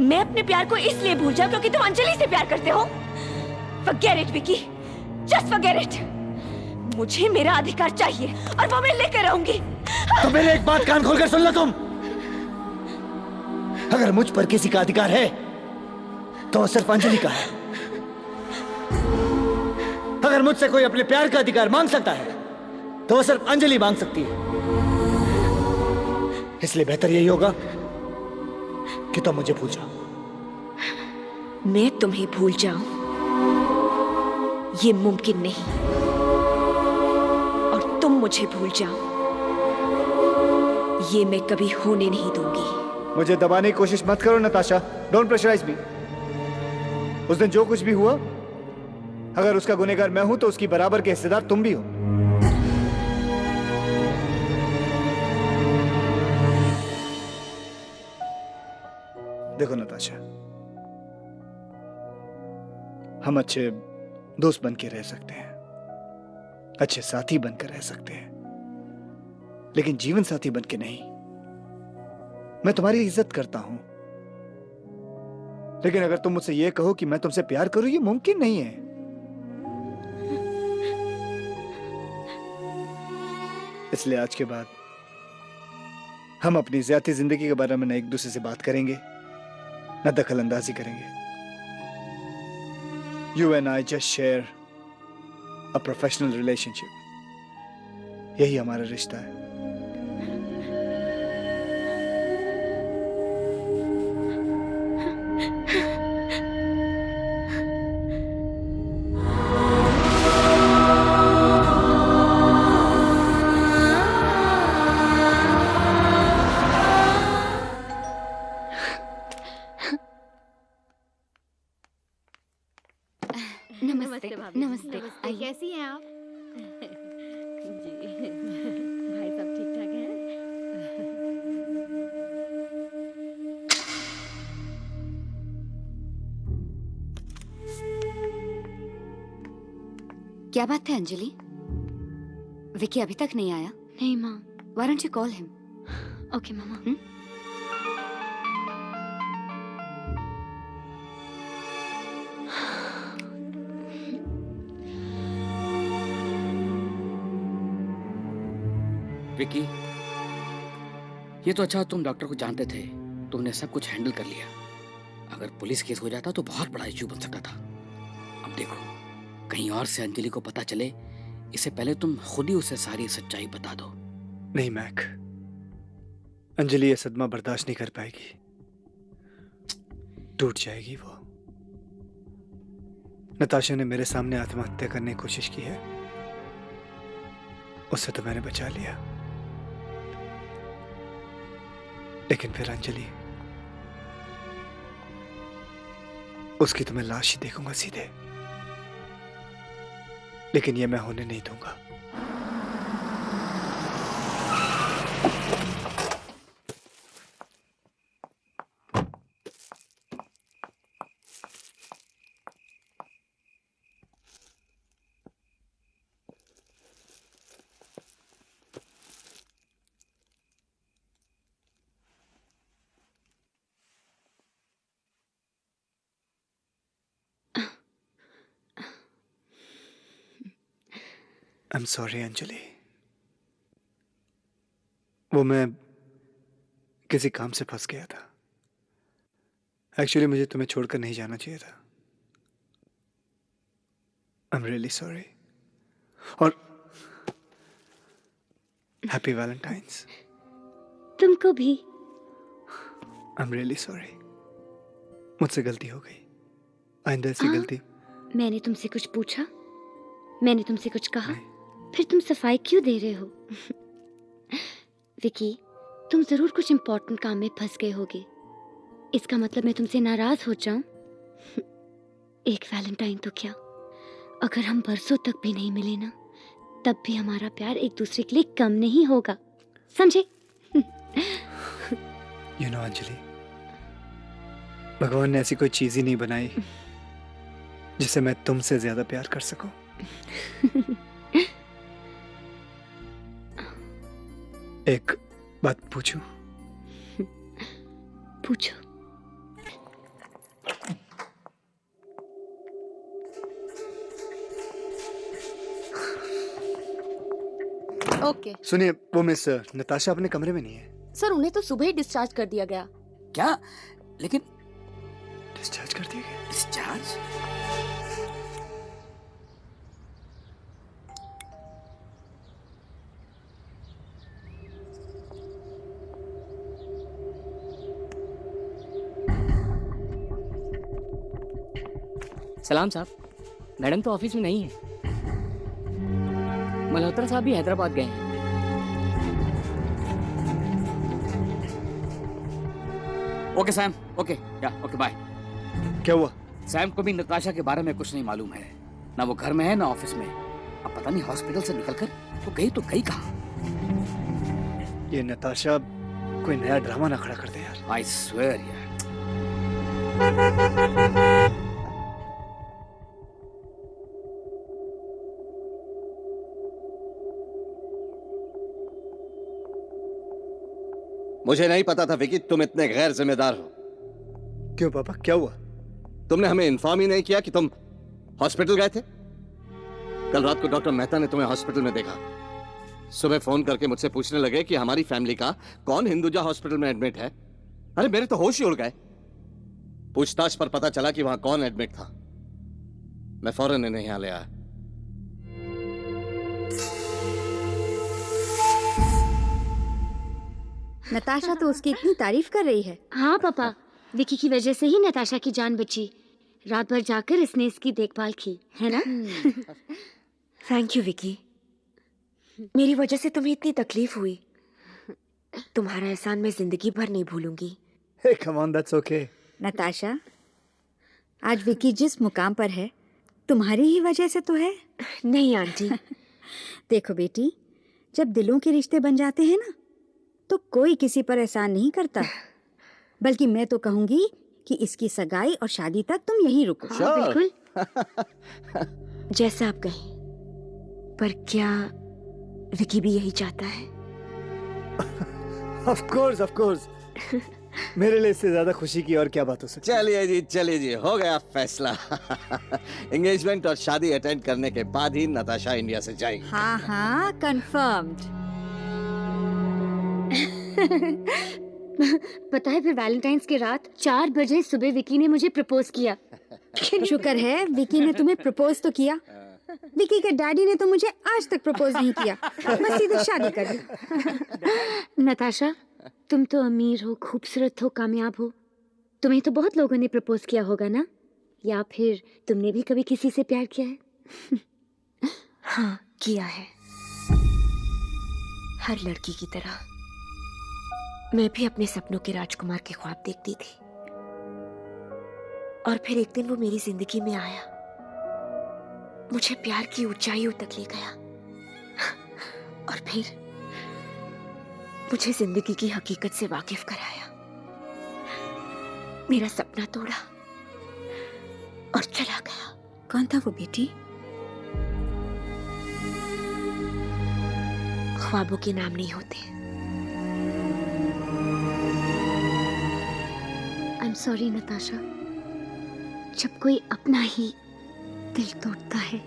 मैं अपने प्यार को इसलिए भूल जाऊं क्योंकि तुम अंजलि से प्यार करते हो? Forget it, Vicky, just forget it. मुझे मेरा अधिकार चाहिए और वो मैं लेकर रहूंगी। तो मेरे एक बात कान खोलकर सुन लो तुम। अगर मुझ पर किसी का अधिकार है तो सिर्फ अंजलि का है। अगर मुझसे कोई अपने प्यार का अधिकार मांग सकता है तो वो सिर्फ अंजलि मांग सकती है। इसलिए बेहतर यही होगा कि तुम मुझे भूल जाओ। मैं तुम्हें भूल जाऊं ये मुमकिन नहीं, और तुम मुझे भूल जाओ ये मैं कभी होने नहीं दूंगी। मुझे दबाने की कोशिश मत करो नताशा, डोंट प्रेशराइज मी। उस दिन जो कुछ भी हुआ, अगर उसका गुनहगार मैं हूं तो उसकी बराबर के हिस्सेदार तुम भी हो। देखो नताशा, हम अच्छे दोस्त बन के रह सकते हैं, अच्छे साथी बनकर रह सकते हैं, लेकिन जीवन साथी बन के नहीं। मैं तुम्हारी इज्जत करता हूं, लेकिन अगर तुम मुझसे यह कहो कि मैं तुमसे प्यार करूं, ये मुमकिन नहीं है। इसलिए आज के बाद हम अपनी ज़ाती जिंदगी के बारे में न एक दूसरे से बात करेंगे, न दखल अंदाजी करेंगे। You and I just share a professional relationship. यही हमारा रिश्ता है। नमस्ते। नमस्ते। कैसी हैं आप? जी। भाई सब ठीक ठाक हैं? क्या बात है अंजलि? विकी अभी तक नहीं आया? नहीं माँ। Why don't you call him? Okay मामा। विकी, ये तो अच्छा तुम डॉक्टर को जानते थे, तुमने सब कुछ हैंडल कर लिया। अगर पुलिस केस हो जाता तो बहुत बड़ा इश्यू बन सकता था। अब देखो, कहीं और से अंजलि को पता चले, इससे पहले तुम खुद ही उसे सारी सच्चाई बता दो। नहीं मैक, अंजलि ये सदमा बर्दाश्त नहीं कर पाएगी, टूट जाएगी वो। नताशा ने मेरे सामने आत्महत्या करने की कोशिश की है, उससे तो मैंने बचा लिया, लेकिन फिर अंजलि, उसकी तो मैं लाश ही देखूंगा सीधे, लेकिन ये मैं होने नहीं दूंगा। I'm sorry अंजलि, वो मैं किसी काम से फंस गया था। एक्चुअली मुझे तुम्हें छोड़कर नहीं जाना चाहिए था। I'm really sorry। और हैप्पी वैलेंटाइंस। तुमको भी। I'm really sorry, मुझसे गलती हो गई, आइंदा ऐसी गलती। मैंने तुमसे कुछ पूछा? मैंने तुमसे कुछ कहा? फिर तुम सफाई क्यों दे रहे हो? विकी, तुम जरूर कुछ इम्पोर्टेंट काम में फंस गए होगे। इसका मतलब मैं तुमसे नाराज हो जाऊं? एक वैलेंटाइन तो क्या, अगर हम बरसों तक भी नहीं मिले ना, तब भी हमारा प्यार एक दूसरे के लिए कम नहीं होगा, समझे? You know अंजलि, भगवान ने ऐसी कोई चीज ही नहीं बनाई जिसे मैं तुमसे ज्यादा प्यार कर सकूं। एक बात पूछूं? पूछो। ओके सुनिए, वो मिस नताशा अपने कमरे में नहीं है। सर, उन्हें तो सुबह ही डिस्चार्ज कर दिया गया। क्या? लेकिन डिस्चार्ज कर दिया गया? डिस्चार्ज? सलाम साहब, मैडम तो ऑफिस में नहीं है। मल्होत्रा साहब भी हैदराबाद गए हैं। ओके सैम, ओके या ओके बाय। क्या हुआ? सैम को भी नताशा के बारे में कुछ नहीं मालूम है, ना वो घर में है ना ऑफिस में। अब पता नहीं हॉस्पिटल से निकलकर तो गई कहाँ। ये नताशा कोई नया ड्रामा ना खड़ा कर दे यार। आई स्वेयर यार। मुझे नहीं पता था विकी तुम इतने गैर जिम्मेदार हो। क्यों पापा, क्या हुआ? तुमने हमें इन्फॉर्म ही नहीं किया कि तुम हॉस्पिटल गए थे। कल रात को डॉक्टर मेहता ने तुम्हें हॉस्पिटल में देखा। सुबह फोन करके मुझसे पूछने लगे कि हमारी फैमिली का कौन हिंदुजा हॉस्पिटल में एडमिट है। अरे मेरे तो होश ही उड़ गए। पूछताछ पर पता चला कि वहां कौन एडमिट था। मैं फौरन इन्हें यहां ले आया। नताशा तो उसकी इतनी तारीफ कर रही है। हाँ पापा, विकी की वजह से ही नताशा की जान बची। रात भर जाकर इसने इसकी देखभाल की, है ना? थैंक यू विकी, मेरी वजह से तुम्हें इतनी तकलीफ हुई। तुम्हारा एहसान मैं जिंदगी भर नहीं भूलूंगी। Hey, come on, that's okay. Natasha, आज विकी जिस मुकाम पर है तुम्हारी ही वजह से तो है। नहीं आंटी। देखो बेटी, जब दिलों के रिश्ते बन जाते हैं ना, तो कोई किसी पर एहसान नहीं करता। बल्कि मैं तो कहूंगी कि इसकी सगाई और शादी तक तुम यहीं रुको। हाँ, बिल्कुल। जैसा आप कहें। पर क्या विकी भी यही चाहता है? Of course. मेरे लिए इससे ज्यादा खुशी की और क्या बात हो सकती है। चलिए जी हो गया फैसला। एंगेजमेंट और शादी अटेंड करने के बाद ही नताशा इंडिया से जाएगी। हाँ, कंफर्म्ड। पता है, फिर वैलेंटाइंस की रात 4 बजे सुबह विकी ने मुझे प्रपोज किया। शुक्र है विकी ने तुम्हें प्रपोज तो किया। विकी के डैडी ने तो मुझे आज तक प्रपोज नहीं किया, बस सीधे शादी कर दी। नताशा, तुम तो अमीर हो, खूबसूरत हो, कामयाब हो। तुम्हें तो बहुत लोगों ने प्रपोज किया होगा ना? या फिर तुमने भी कभी किसी से प्यार किया है? हाँ, किया है। हर लड़की की तरह मैं भी अपने सपनों के राजकुमार के ख्वाब देखती थी। और फिर एक दिन वो मेरी जिंदगी में आया, मुझे प्यार की ऊंचाइयों तक ले गया और फिर मुझे जिंदगी की हकीकत से वाकिफ कराया। मेरा सपना तोड़ा और चला गया। कौन था वो बेटी? ख्वाबों के नाम नहीं होते। आई एम सॉरी नताशा, जब कोई अपना ही दिल तोड़ता है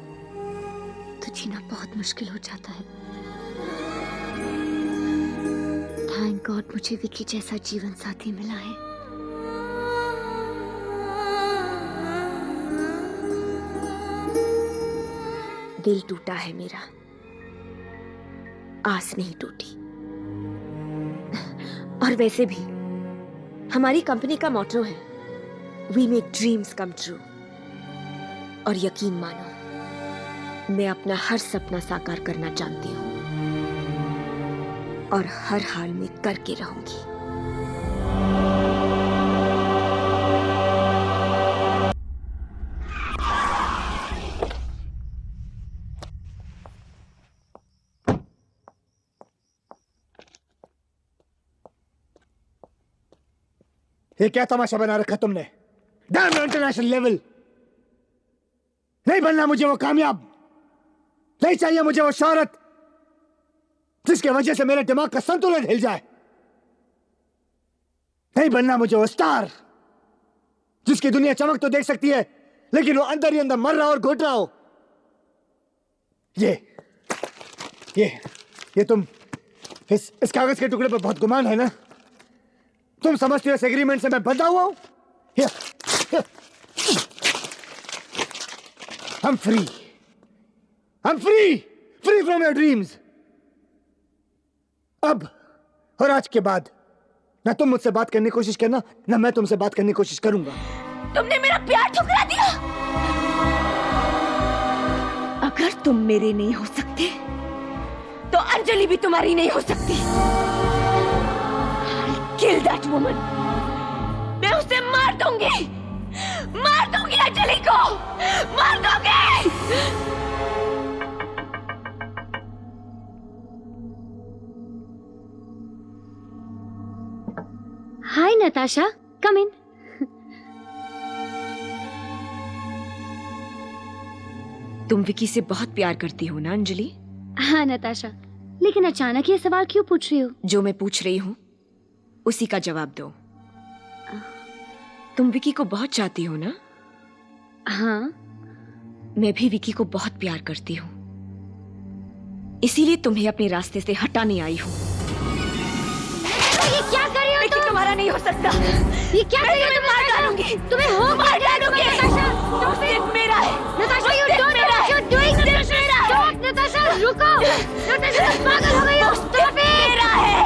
तो जीना बहुत मुश्किल हो जाता है। थैंक गॉड मुझे विकी जैसा जीवन साथी मिला है। दिल टूटा है मेरा, आस नहीं टूटी। और वैसे भी हमारी कंपनी का मोटो है, we make dreams come true. और यकीन मानो, मैं अपना हर सपना साकार करना जानती हूँ और हर हाल में करके रहूंगी। ये क्या तमाशा बना रखा तुमने? Dam international level. नहीं बनना मुझे वो कामयाब, नहीं चाहिए मुझे वो शोहरत जिसके वजह से मेरे दिमाग का संतुलन हिल जाए। नहीं बनना मुझे वो स्टार जिसकी दुनिया चमक तो देख सकती है लेकिन वो अंदर ही अंदर मर रहा और घुट रहा हो। ये तुम इस कागज के टुकड़े पर बहुत गुमान है ना? तुम समझते हो इस एग्रीमेंट से मैं बंधा हुआ हूं? I'm free. I'm free. Free from your dreams. अब और आज के बाद ना तुम मुझसे बात करने की कोशिश करना, ना मैं तुमसे बात करने की कोशिश करूंगा। तुमने मेरा प्यार ठुकरा दिया। अगर तुम मेरे नहीं हो सकते, तो अंजलि भी तुम्हारी नहीं हो सकती। Kill that woman. मैं उसे मार दूंगी अंजलि को, मार दूंगी। हाय नताशा, कम इन। तुम विकी से बहुत प्यार करती हो ना अंजलि? हाँ नताशा, लेकिन अचानक ये सवाल क्यों पूछ रही हो? जो मैं पूछ रही हूँ उसी का जवाब दो। तुम विकी को बहुत चाहती हो ना? हाँ। मैं भी विकी को बहुत प्यार करती हूँ, इसीलिए तुम्हें अपने रास्ते से हटाने आई हूँ। ये क्या कर रही हो तुम? तुम्हारा नहीं हो सकता। ये क्या कर रही हो? तुम्हें मार डालूंगी। तुम्हें हो मार डालूंगी। तुम सिर्फ मेरा है। Natasha, you don't know what you're doing. Stop, Natasha, रुको। नताशा, तुम पागल हो गई हो। Stop it. मेरा है।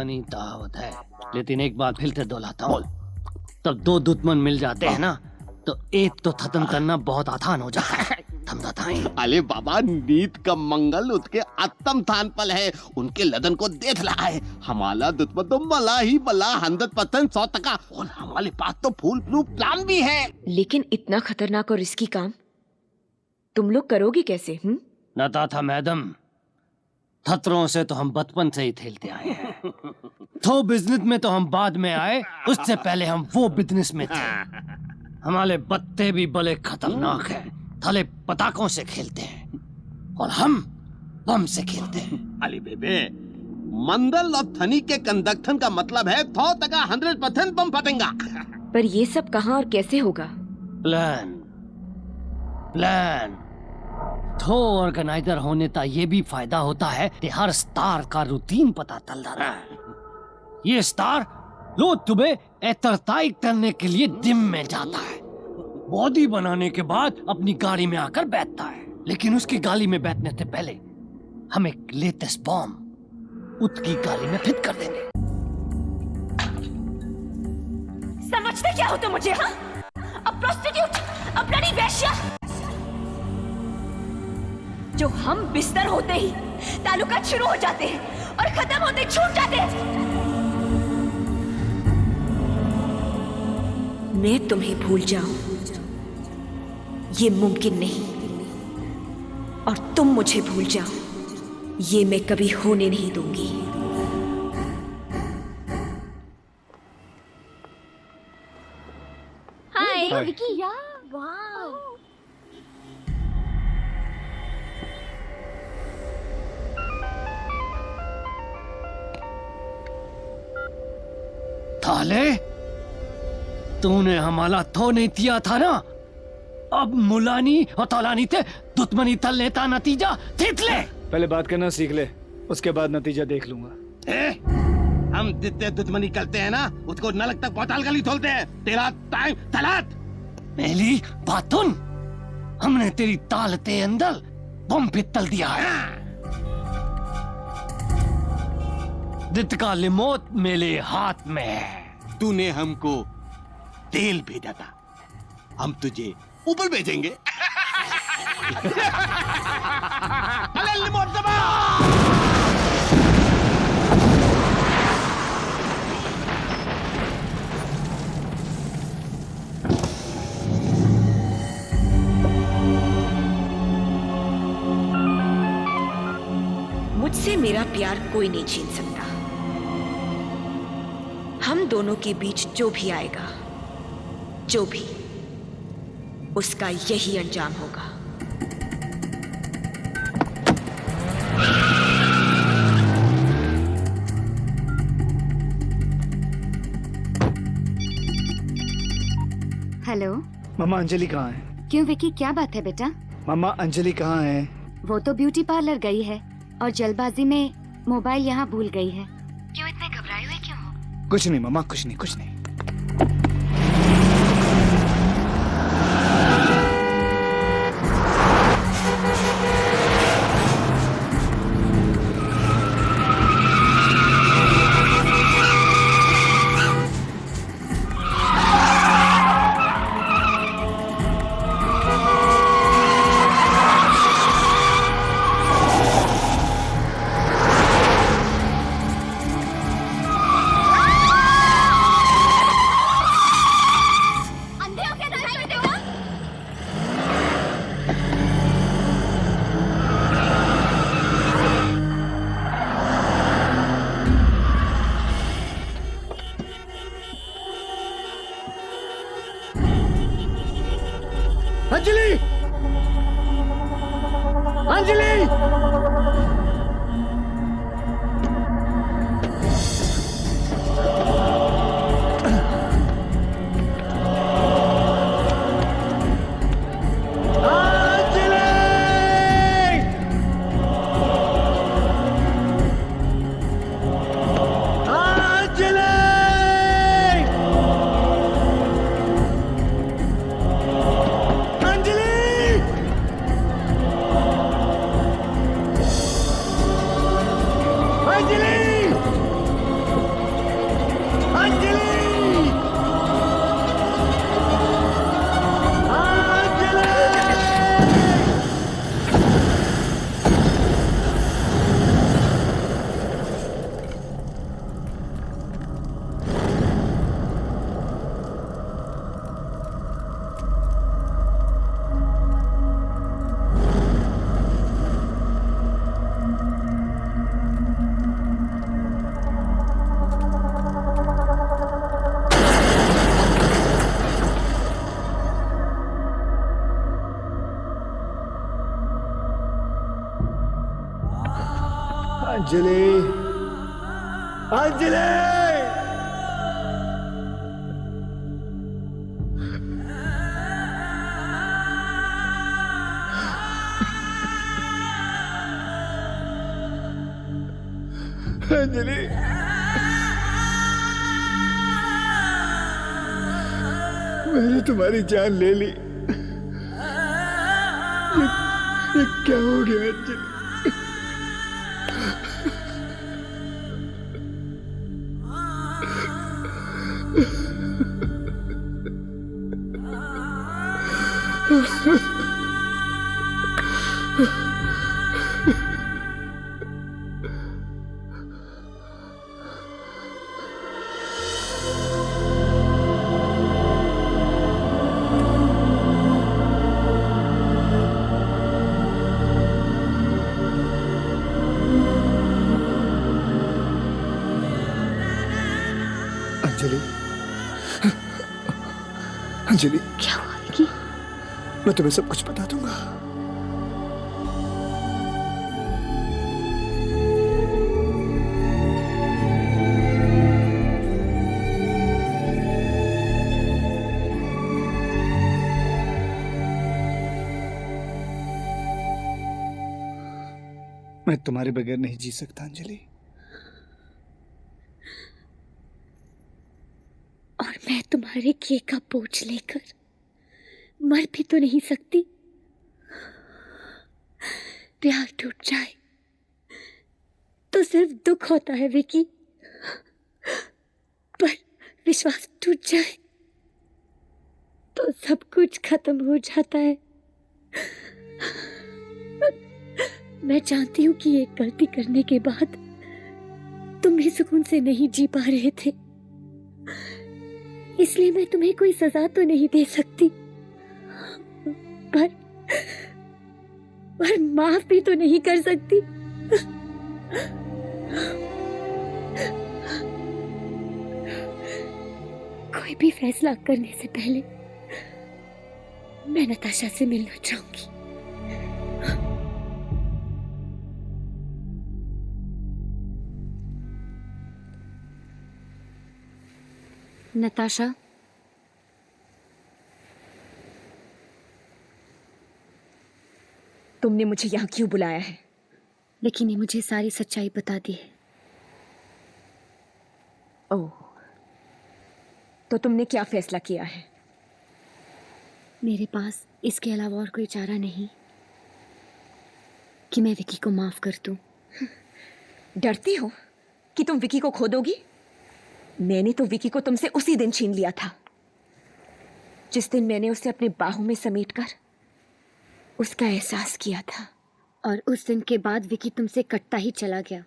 पुरानी कहावत है, लेकिन एक बार फिर से दोहराता हूँ, तब दो दुश्मन मिल जाते हैं ना, तो एक तो खत्म करना बहुत आसान हो जाता है। अरे बाबा, नीत का मंगल उसके आत्म थान पल है, उनके लदन को देख रहा है। हमारा दुश्मन तो मला ही मला 100% 100%, और हमारे पास तो फुल प्रूफ प्लान भी है। लेकिन इतना खतरनाक और रिस्की काम तुम लोग करोगे कैसे? नताथा मैडम, खतरों से तो हम बचपन से ही खेलते आए हैं। तो बिजनेस में तो हम बाद में आए, उससे पहले हम वो बिजनेस में थे। हमारे बत्ते भी बड़े खतरनाक हैं, थले पटाखों से खेलते हैं और हम बम से खेलते हैं। अली बेबे, मंडल और थनी के कंडक्शन का मतलब है 100% बम फटेगा। पर ये सब कहाँ और कैसे होगा? प्लान तो ऑर्गेनाइजर होने का ये भी फायदा होता है कि हर स्टार का रूटीन पता चल रहा है। ये स्टार रोज सुबह एक्सरसाइज करने के लिए जिम में जाता है, बॉडी बनाने के बाद अपनी गाड़ी में आकर बैठता है, लेकिन उसकी गाड़ी में बैठने से पहले हम एक लेटेस्ट बॉम्ब उसकी गाड़ी में फिट कर देंगे। समझते क्या हो तुम मुझे? हाँ, अ प्रोस्टिट्यूट, अ ब्लडी वेश्या, जो हम बिस्तर होते ही ताल्लुकात शुरू हो जाते हैं और खत्म होते छूट जाते हैं। मैं तुम्हें भूल जाऊं ये मुमकिन नहीं, और तुम मुझे भूल जाओ ये मैं कभी होने नहीं दूंगी। हाय विकी। वाओ, थाले, तूने हमारा तो नहीं दिया था ना, अब मुलानी और तौलानी थे दुश्मनी तल लेता नतीजा देख ले। पहले बात करना सीख ले, उसके बाद नतीजा देख लूंगा। हम जितने दुश्मनी करते हैं ना, उसको नलक तक पहुंचाल गली खोलते हैं। तेरा टाइम तलात। पहली बात सुन, हमने तेरी ताल के अंदर बम भी तल दिया है। दित का लिमोट मेरे हाथ में है। तूने हमको तेल भेजा था, हम तुझे ऊपर भेजेंगे। अरे लिमोट दबा। मुझसे मेरा प्यार कोई नहीं छीन सकता। हम दोनों के बीच जो भी आएगा, जो भी, उसका यही अंजाम होगा। हेलो मामा, अंजलि कहाँ है? क्यों विकी, क्या बात है बेटा? मामा, अंजलि कहाँ है? वो तो ब्यूटी पार्लर गई है और जल्दबाजी में मोबाइल यहाँ भूल गई है। क्यों इतने घबराए हुए क्यों हो? कुछ नहीं मामा, कुछ नहीं, कुछ नहीं। अंजलि, अंजलि, अंजलि, अंजलि! अंजलि, मैंने तुम्हारी जान ले ली। ये क्या हो गया अंजलि? अंजलि, अंजलि, क्या हुआ विकी? मैं तुम्हें सब कुछ बता दूंगा। मैं तुम्हारे बगैर नहीं जी सकता अंजलि। और मैं तुम्हारे किए का बोझ लेकर मर भी तो नहीं सकती। प्यार टूट जाए तो सिर्फ दुख होता है विकी, पर विश्वास टूट जाए तो सब कुछ खत्म हो जाता है। मैं जानती हूँ कि ये गलती करने के बाद तुम भी सुकून से नहीं जी पा रहे थे, इसलिए मैं तुम्हें कोई सजा तो नहीं दे सकती, पर माफ भी तो नहीं कर सकती। कोई भी फैसला करने से पहले मैं नताशा से मिलना चाहूंगी। नताशा, तुमने मुझे यहाँ क्यों बुलाया है? विकी ने मुझे सारी सच्चाई बता दी है। ओह, तो तुमने क्या फैसला किया है? मेरे पास इसके अलावा और कोई चारा नहीं कि मैं विकी को माफ कर दूं। डरती हो कि तुम विकी को खो दोगी? मैंने तो विकी को तुमसे उसी दिन छीन लिया था, जिस दिन मैंने उसे अपने बाहों में समेटकर उसका एहसास किया था। और उस दिन के बाद विकी तुमसे कटता ही चला गया।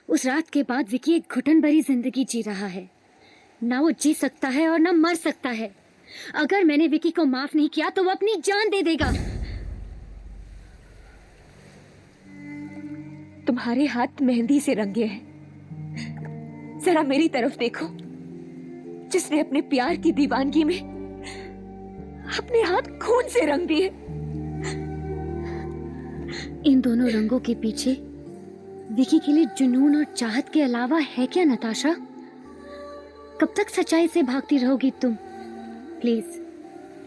उस रात के बाद विकी एक घुटन भरी जिंदगी जी रहा है। ना वो जी सकता है और ना मर सकता है। अगर मैंने विकी को माफ नहीं किया तो वो अपनी जान दे देगा। तुम्हारे हाथ मेहंदी से रंगे हैं। जरा मेरी तरफ देखो, जिसने अपने प्यार की दीवानगी में अपने हाथ खून से रंग दिए। इन दोनों रंगों के पीछे विकी के लिए जुनून और चाहत के अलावा है क्या नताशा? कब तक सच्चाई से भागती रहोगी तुम? प्लीज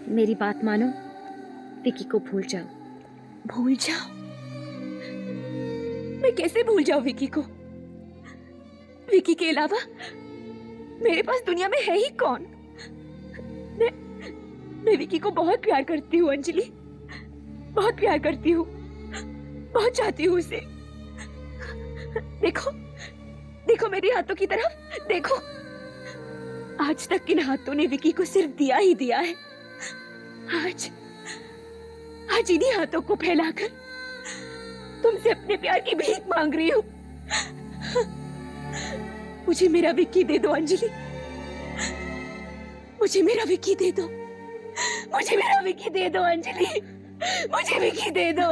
मेरी बात मानो, विकी को भूल जाओ। भूल जाओ? मैं कैसे भूल जाऊं विकी को? विकी के अलावा मेरे पास दुनिया में है ही कौन? मैं विकी को बहुत प्यार करती हूँ अंजलि, बहुत प्यार करती हूँ, बहुत चाहती हूँ उसे। देखो देखो मेरे हाथों की तरफ देखो। आज तक इन हाथों ने विकी को सिर्फ दिया ही दिया है। आज इन्हीं हाथों को फैलाकर तुमसे अपने प्यार की भीख मांग रही हूँ। मुझे मेरा विक्की दे दो अंजलि, मुझे मेरा विक्की दे दो, मुझे मेरा विक्की दे दो अंजलि, मुझे विक्की दे दो,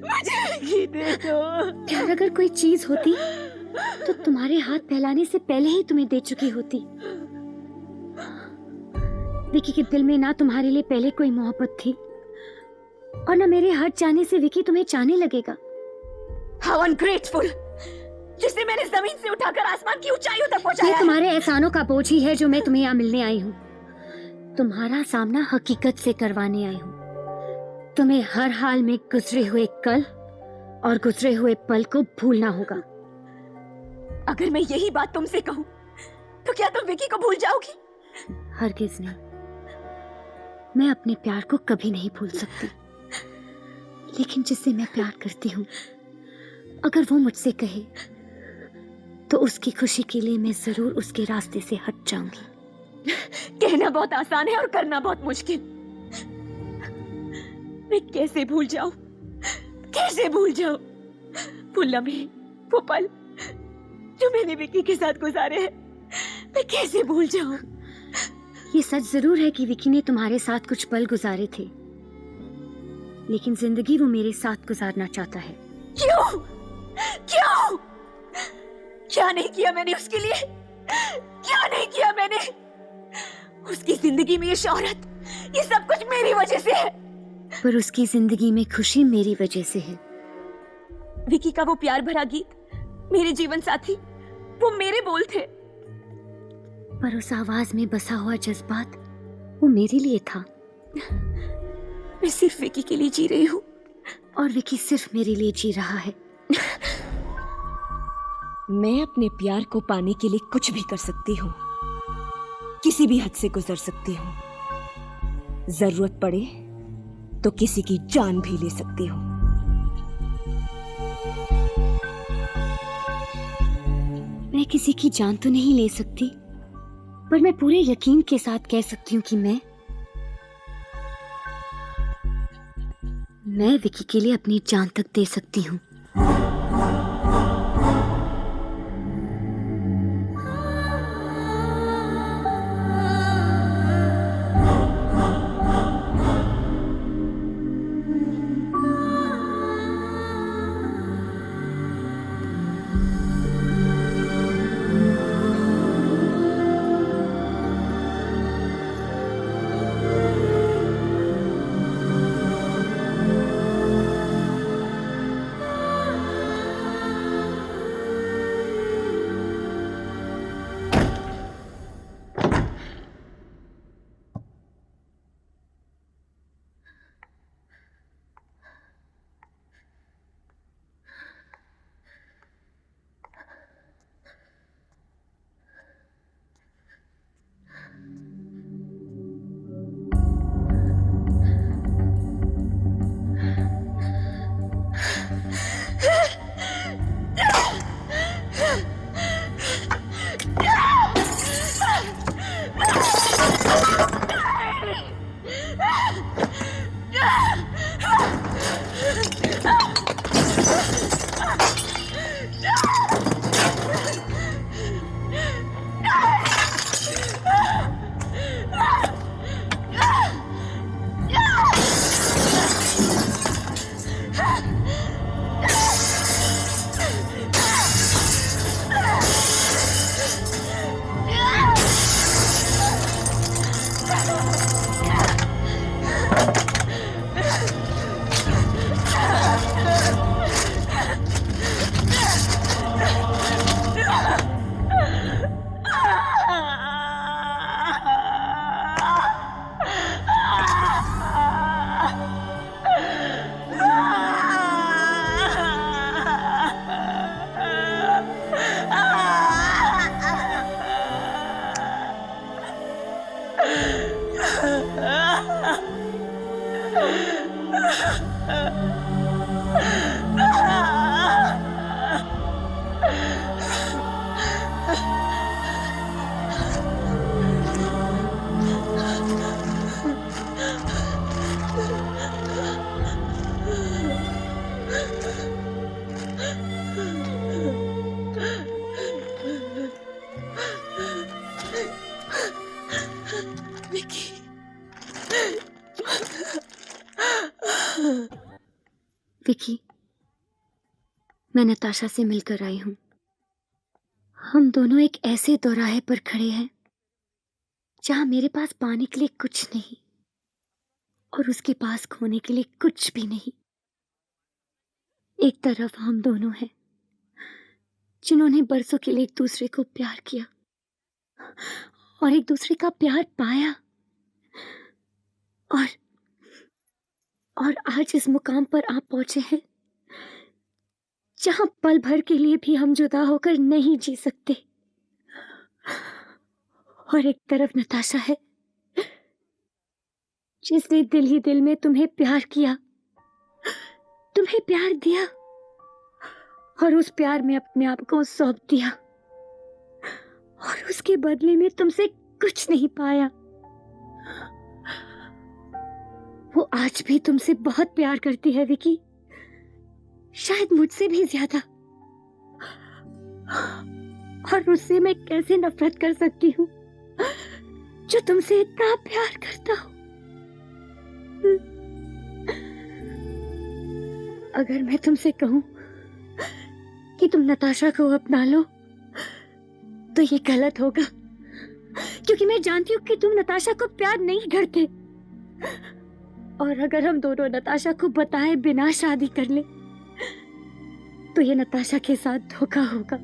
मुझे विक्की दे दो। प्यार अगर कोई चीज होती तो तुम्हारे हाथ फैलाने से पहले ही तुम्हें दे चुकी होती। विकी के दिल में ना तुम्हारे लिए पहले कोई मोहब्बत थी और ना मेरे हट जाने से विकी तुम्हें चाहने लगेगा। How ungrateful! जिसे मैंने जमीन से उठाकर आसमान की ऊंचाइयों तक ये पहुंचाया है। तुम्हारे एहसानों का बोझ ही है जो मैं तुम्हें यहाँ मिलने आई हूँ। तुम्हारा सामना हकीकत से करवाने आई हूँ। तुम्हें हर हाल में गुजरे हुए कल और गुजरे हुए पल को भूलना होगा। अगर मैं यही बात तुमसे कहूँ तो क्या तुम विकी को भूल जाओगी? हरगिज नहीं। मैं अपने प्यार को कभी नहीं भूल सकती, लेकिन जिससे मैं प्यार करती हूँ अगर वो मुझसे कहे तो उसकी खुशी के लिए मैं जरूर उसके रास्ते से हट जाऊंगी। कहना बहुत आसान है और करना बहुत मुश्किल। मैं कैसे भूल जाऊं? कैसे भूल जाऊं वो लम्हे, वो पल जो मैंने विकी के साथ गुजारे हैं? मैं कैसे भूल जाऊं? ये सच जरूर है कि विकी ने तुम्हारे साथ कुछ पल गुजारे थे, लेकिन जिंदगी वो मेरे साथ गुजारना चाहता है। क्यों? क्यों? क्या नहीं किया मैंने उसके लिए? क्या नहीं किया मैंने? उसकी जिंदगी में ये शोहरत, ये सब कुछ मेरी वजह से है। पर उसकी जिंदगी में खुशी मेरी वजह से है। विकी का वो प्यार भरा गीत, मेरे जीवन साथी, वो मेरे बोल थे। पर उस आवाज में बसा हुआ जज्बात वो मेरे लिए था। मैं सिर्फ विकी के लिए जी रही हूँ और विकी सिर्फ मेरे लिए जी रहा है। मैं अपने प्यार को पाने के लिए कुछ भी कर सकती हूँ, किसी भी हद से गुजर सकती हूँ। जरूरत पड़े तो किसी की जान भी ले सकती हूँ। मैं किसी की जान तो नहीं ले सकती, पर मैं पूरे यकीन के साथ कह सकती हूँ कि मैं विकी के लिए अपनी जान तक दे सकती हूँ। विकी, मैं नताशा से मिलकर आई हूँ। हम दोनों एक ऐसे दोराहे पर खड़े हैं जहां मेरे पास पाने के लिए कुछ नहीं और उसके पास खोने के लिए कुछ भी नहीं। एक तरफ हम दोनों हैं जिन्होंने बरसों के लिए एक दूसरे को प्यार किया और एक दूसरे का प्यार पाया और आज इस मुकाम पर आप पहुंचे हैं जहां पल भर के लिए भी हम जुदा होकर नहीं जी सकते। और एक तरफ नताशा है जिसने दिल ही दिल में तुम्हें प्यार किया, तुम्हें प्यार दिया और उस प्यार में अपने आप को सौंप दिया और उसके बदले में तुमसे कुछ नहीं पाया। वो आज भी तुमसे बहुत प्यार करती है विकी, शायद मुझसे भी ज्यादा। और उससे मैं कैसे नफरत कर सकती हूँ जो तुमसे इतना प्यार करता हो। अगर मैं तुमसे कहूं कि तुम नताशा को अपना लो तो ये गलत होगा, क्योंकि मैं जानती हूँ कि तुम नताशा को प्यार नहीं करते। और अगर हम दोनों नताशा को बताए बिना शादी कर ले तो ये नताशा के साथ धोखा होगा।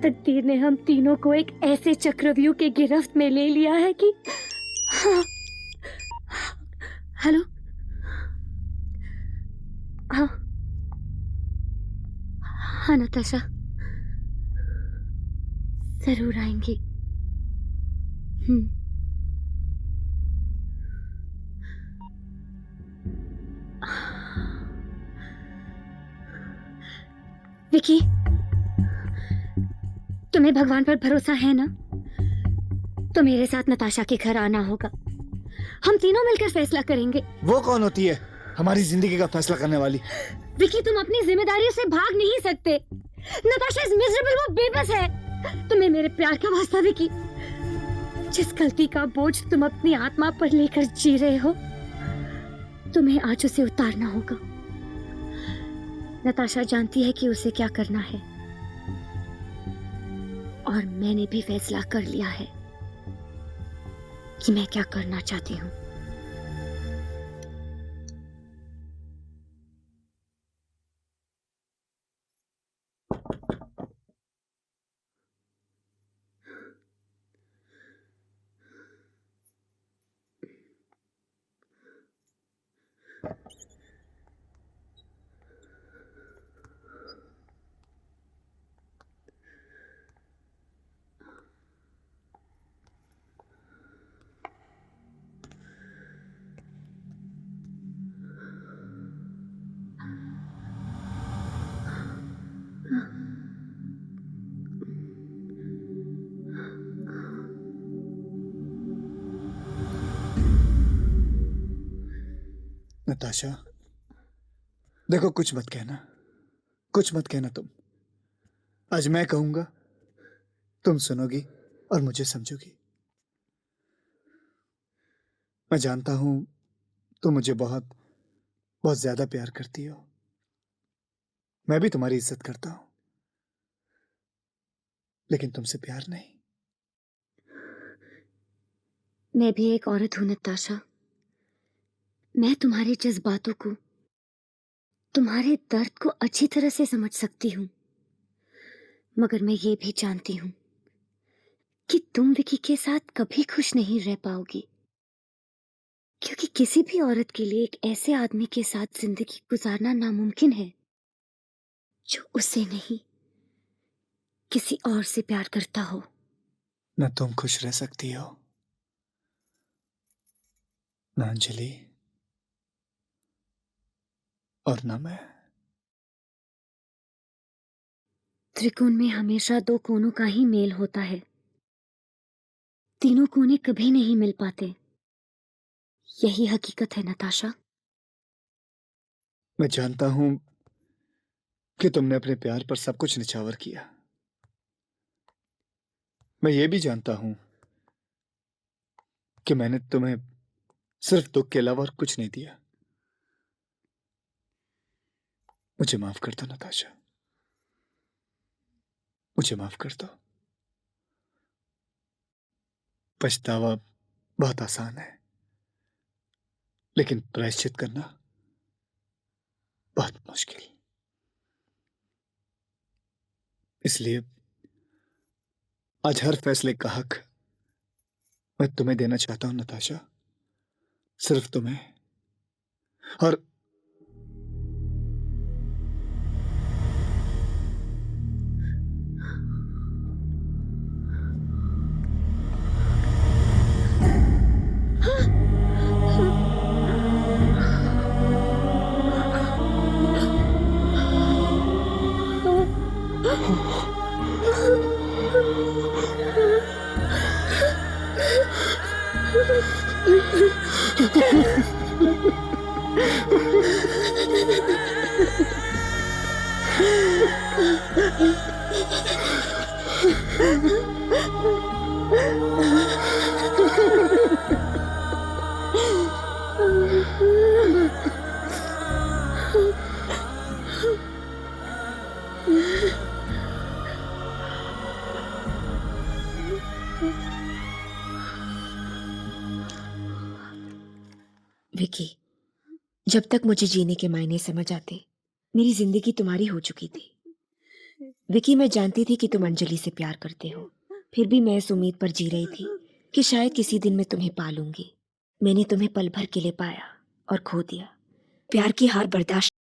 तकदीर ने हम तीनों को एक ऐसे चक्रव्यूह के गिरफ्त में ले लिया है कि हेलो, हाँ हाँ नताशा, जरूर आएंगे। विकी, तुम्हें भगवान पर भरोसा है ना? तो मेरे साथ नताशा के घर आना होगा। हम तीनों मिलकर फैसला करेंगे। वो कौन होती है हमारी जिंदगी का फैसला करने वाली? विकी, तुम अपनी जिम्मेदारियों से भाग नहीं सकते। नताशा इज मिजरेबल, वो बेबस है। तुम्हें मेरे प्यार का वास्ता विकी, जिस गलती का बोझ तुम अपनी आत्मा पर लेकर जी रहे हो, तुम्हें आज उसे उतारना होगा। नताशा जानती है कि उसे क्या करना है और मैंने भी फैसला कर लिया है कि मैं क्या करना चाहती हूँ। नताशा, देखो, कुछ मत कहना तुम। आज मैं कहूंगा, तुम सुनोगी और मुझे समझोगी। मैं जानता हूं तुम मुझे बहुत बहुत ज्यादा प्यार करती हो। मैं भी तुम्हारी इज्जत करता हूं, लेकिन तुमसे प्यार नहीं। मैं भी एक औरत हूं नताशा। मैं तुम्हारे जज्बातों को, तुम्हारे दर्द को अच्छी तरह से समझ सकती हूँ, मगर मैं ये भी जानती हूँ कि तुम विकी के साथ कभी खुश नहीं रह पाओगी, क्योंकि किसी भी औरत के लिए एक ऐसे आदमी के साथ जिंदगी गुजारना नामुमकिन है जो उसे नहीं, किसी और से प्यार करता हो। न तुम खुश रह सकती हो, न अंजलि, और न मैं। त्रिकोण में हमेशा दो कोनों का ही मेल होता है, तीनों कोने कभी नहीं मिल पाते। यही हकीकत है नताशा। मैं जानता हूं कि तुमने अपने प्यार पर सब कुछ निछावर किया। मैं ये भी जानता हूं कि मैंने तुम्हें सिर्फ दुख के अलावा और कुछ नहीं दिया। मुझे माफ कर दो नताशा, मुझे माफ कर दो। पछतावा बहुत आसान है, लेकिन प्रायश्चित करना बहुत मुश्किल। इसलिए आज हर फैसले का हक मैं तुम्हें देना चाहता हूं नताशा, सिर्फ तुम्हें। और विकी, जब तक मुझे जीने के मायने समझ आते, मेरी जिंदगी तुम्हारी हो चुकी थी। विकी, मैं जानती थी कि तुम अंजलि से प्यार करते हो, फिर भी मैं इस उम्मीद पर जी रही थी कि शायद किसी दिन मैं तुम्हें पा लूंगी। मैंने तुम्हें पल भर के लिए पाया और खो दिया। प्यार की हार बर्दाश्त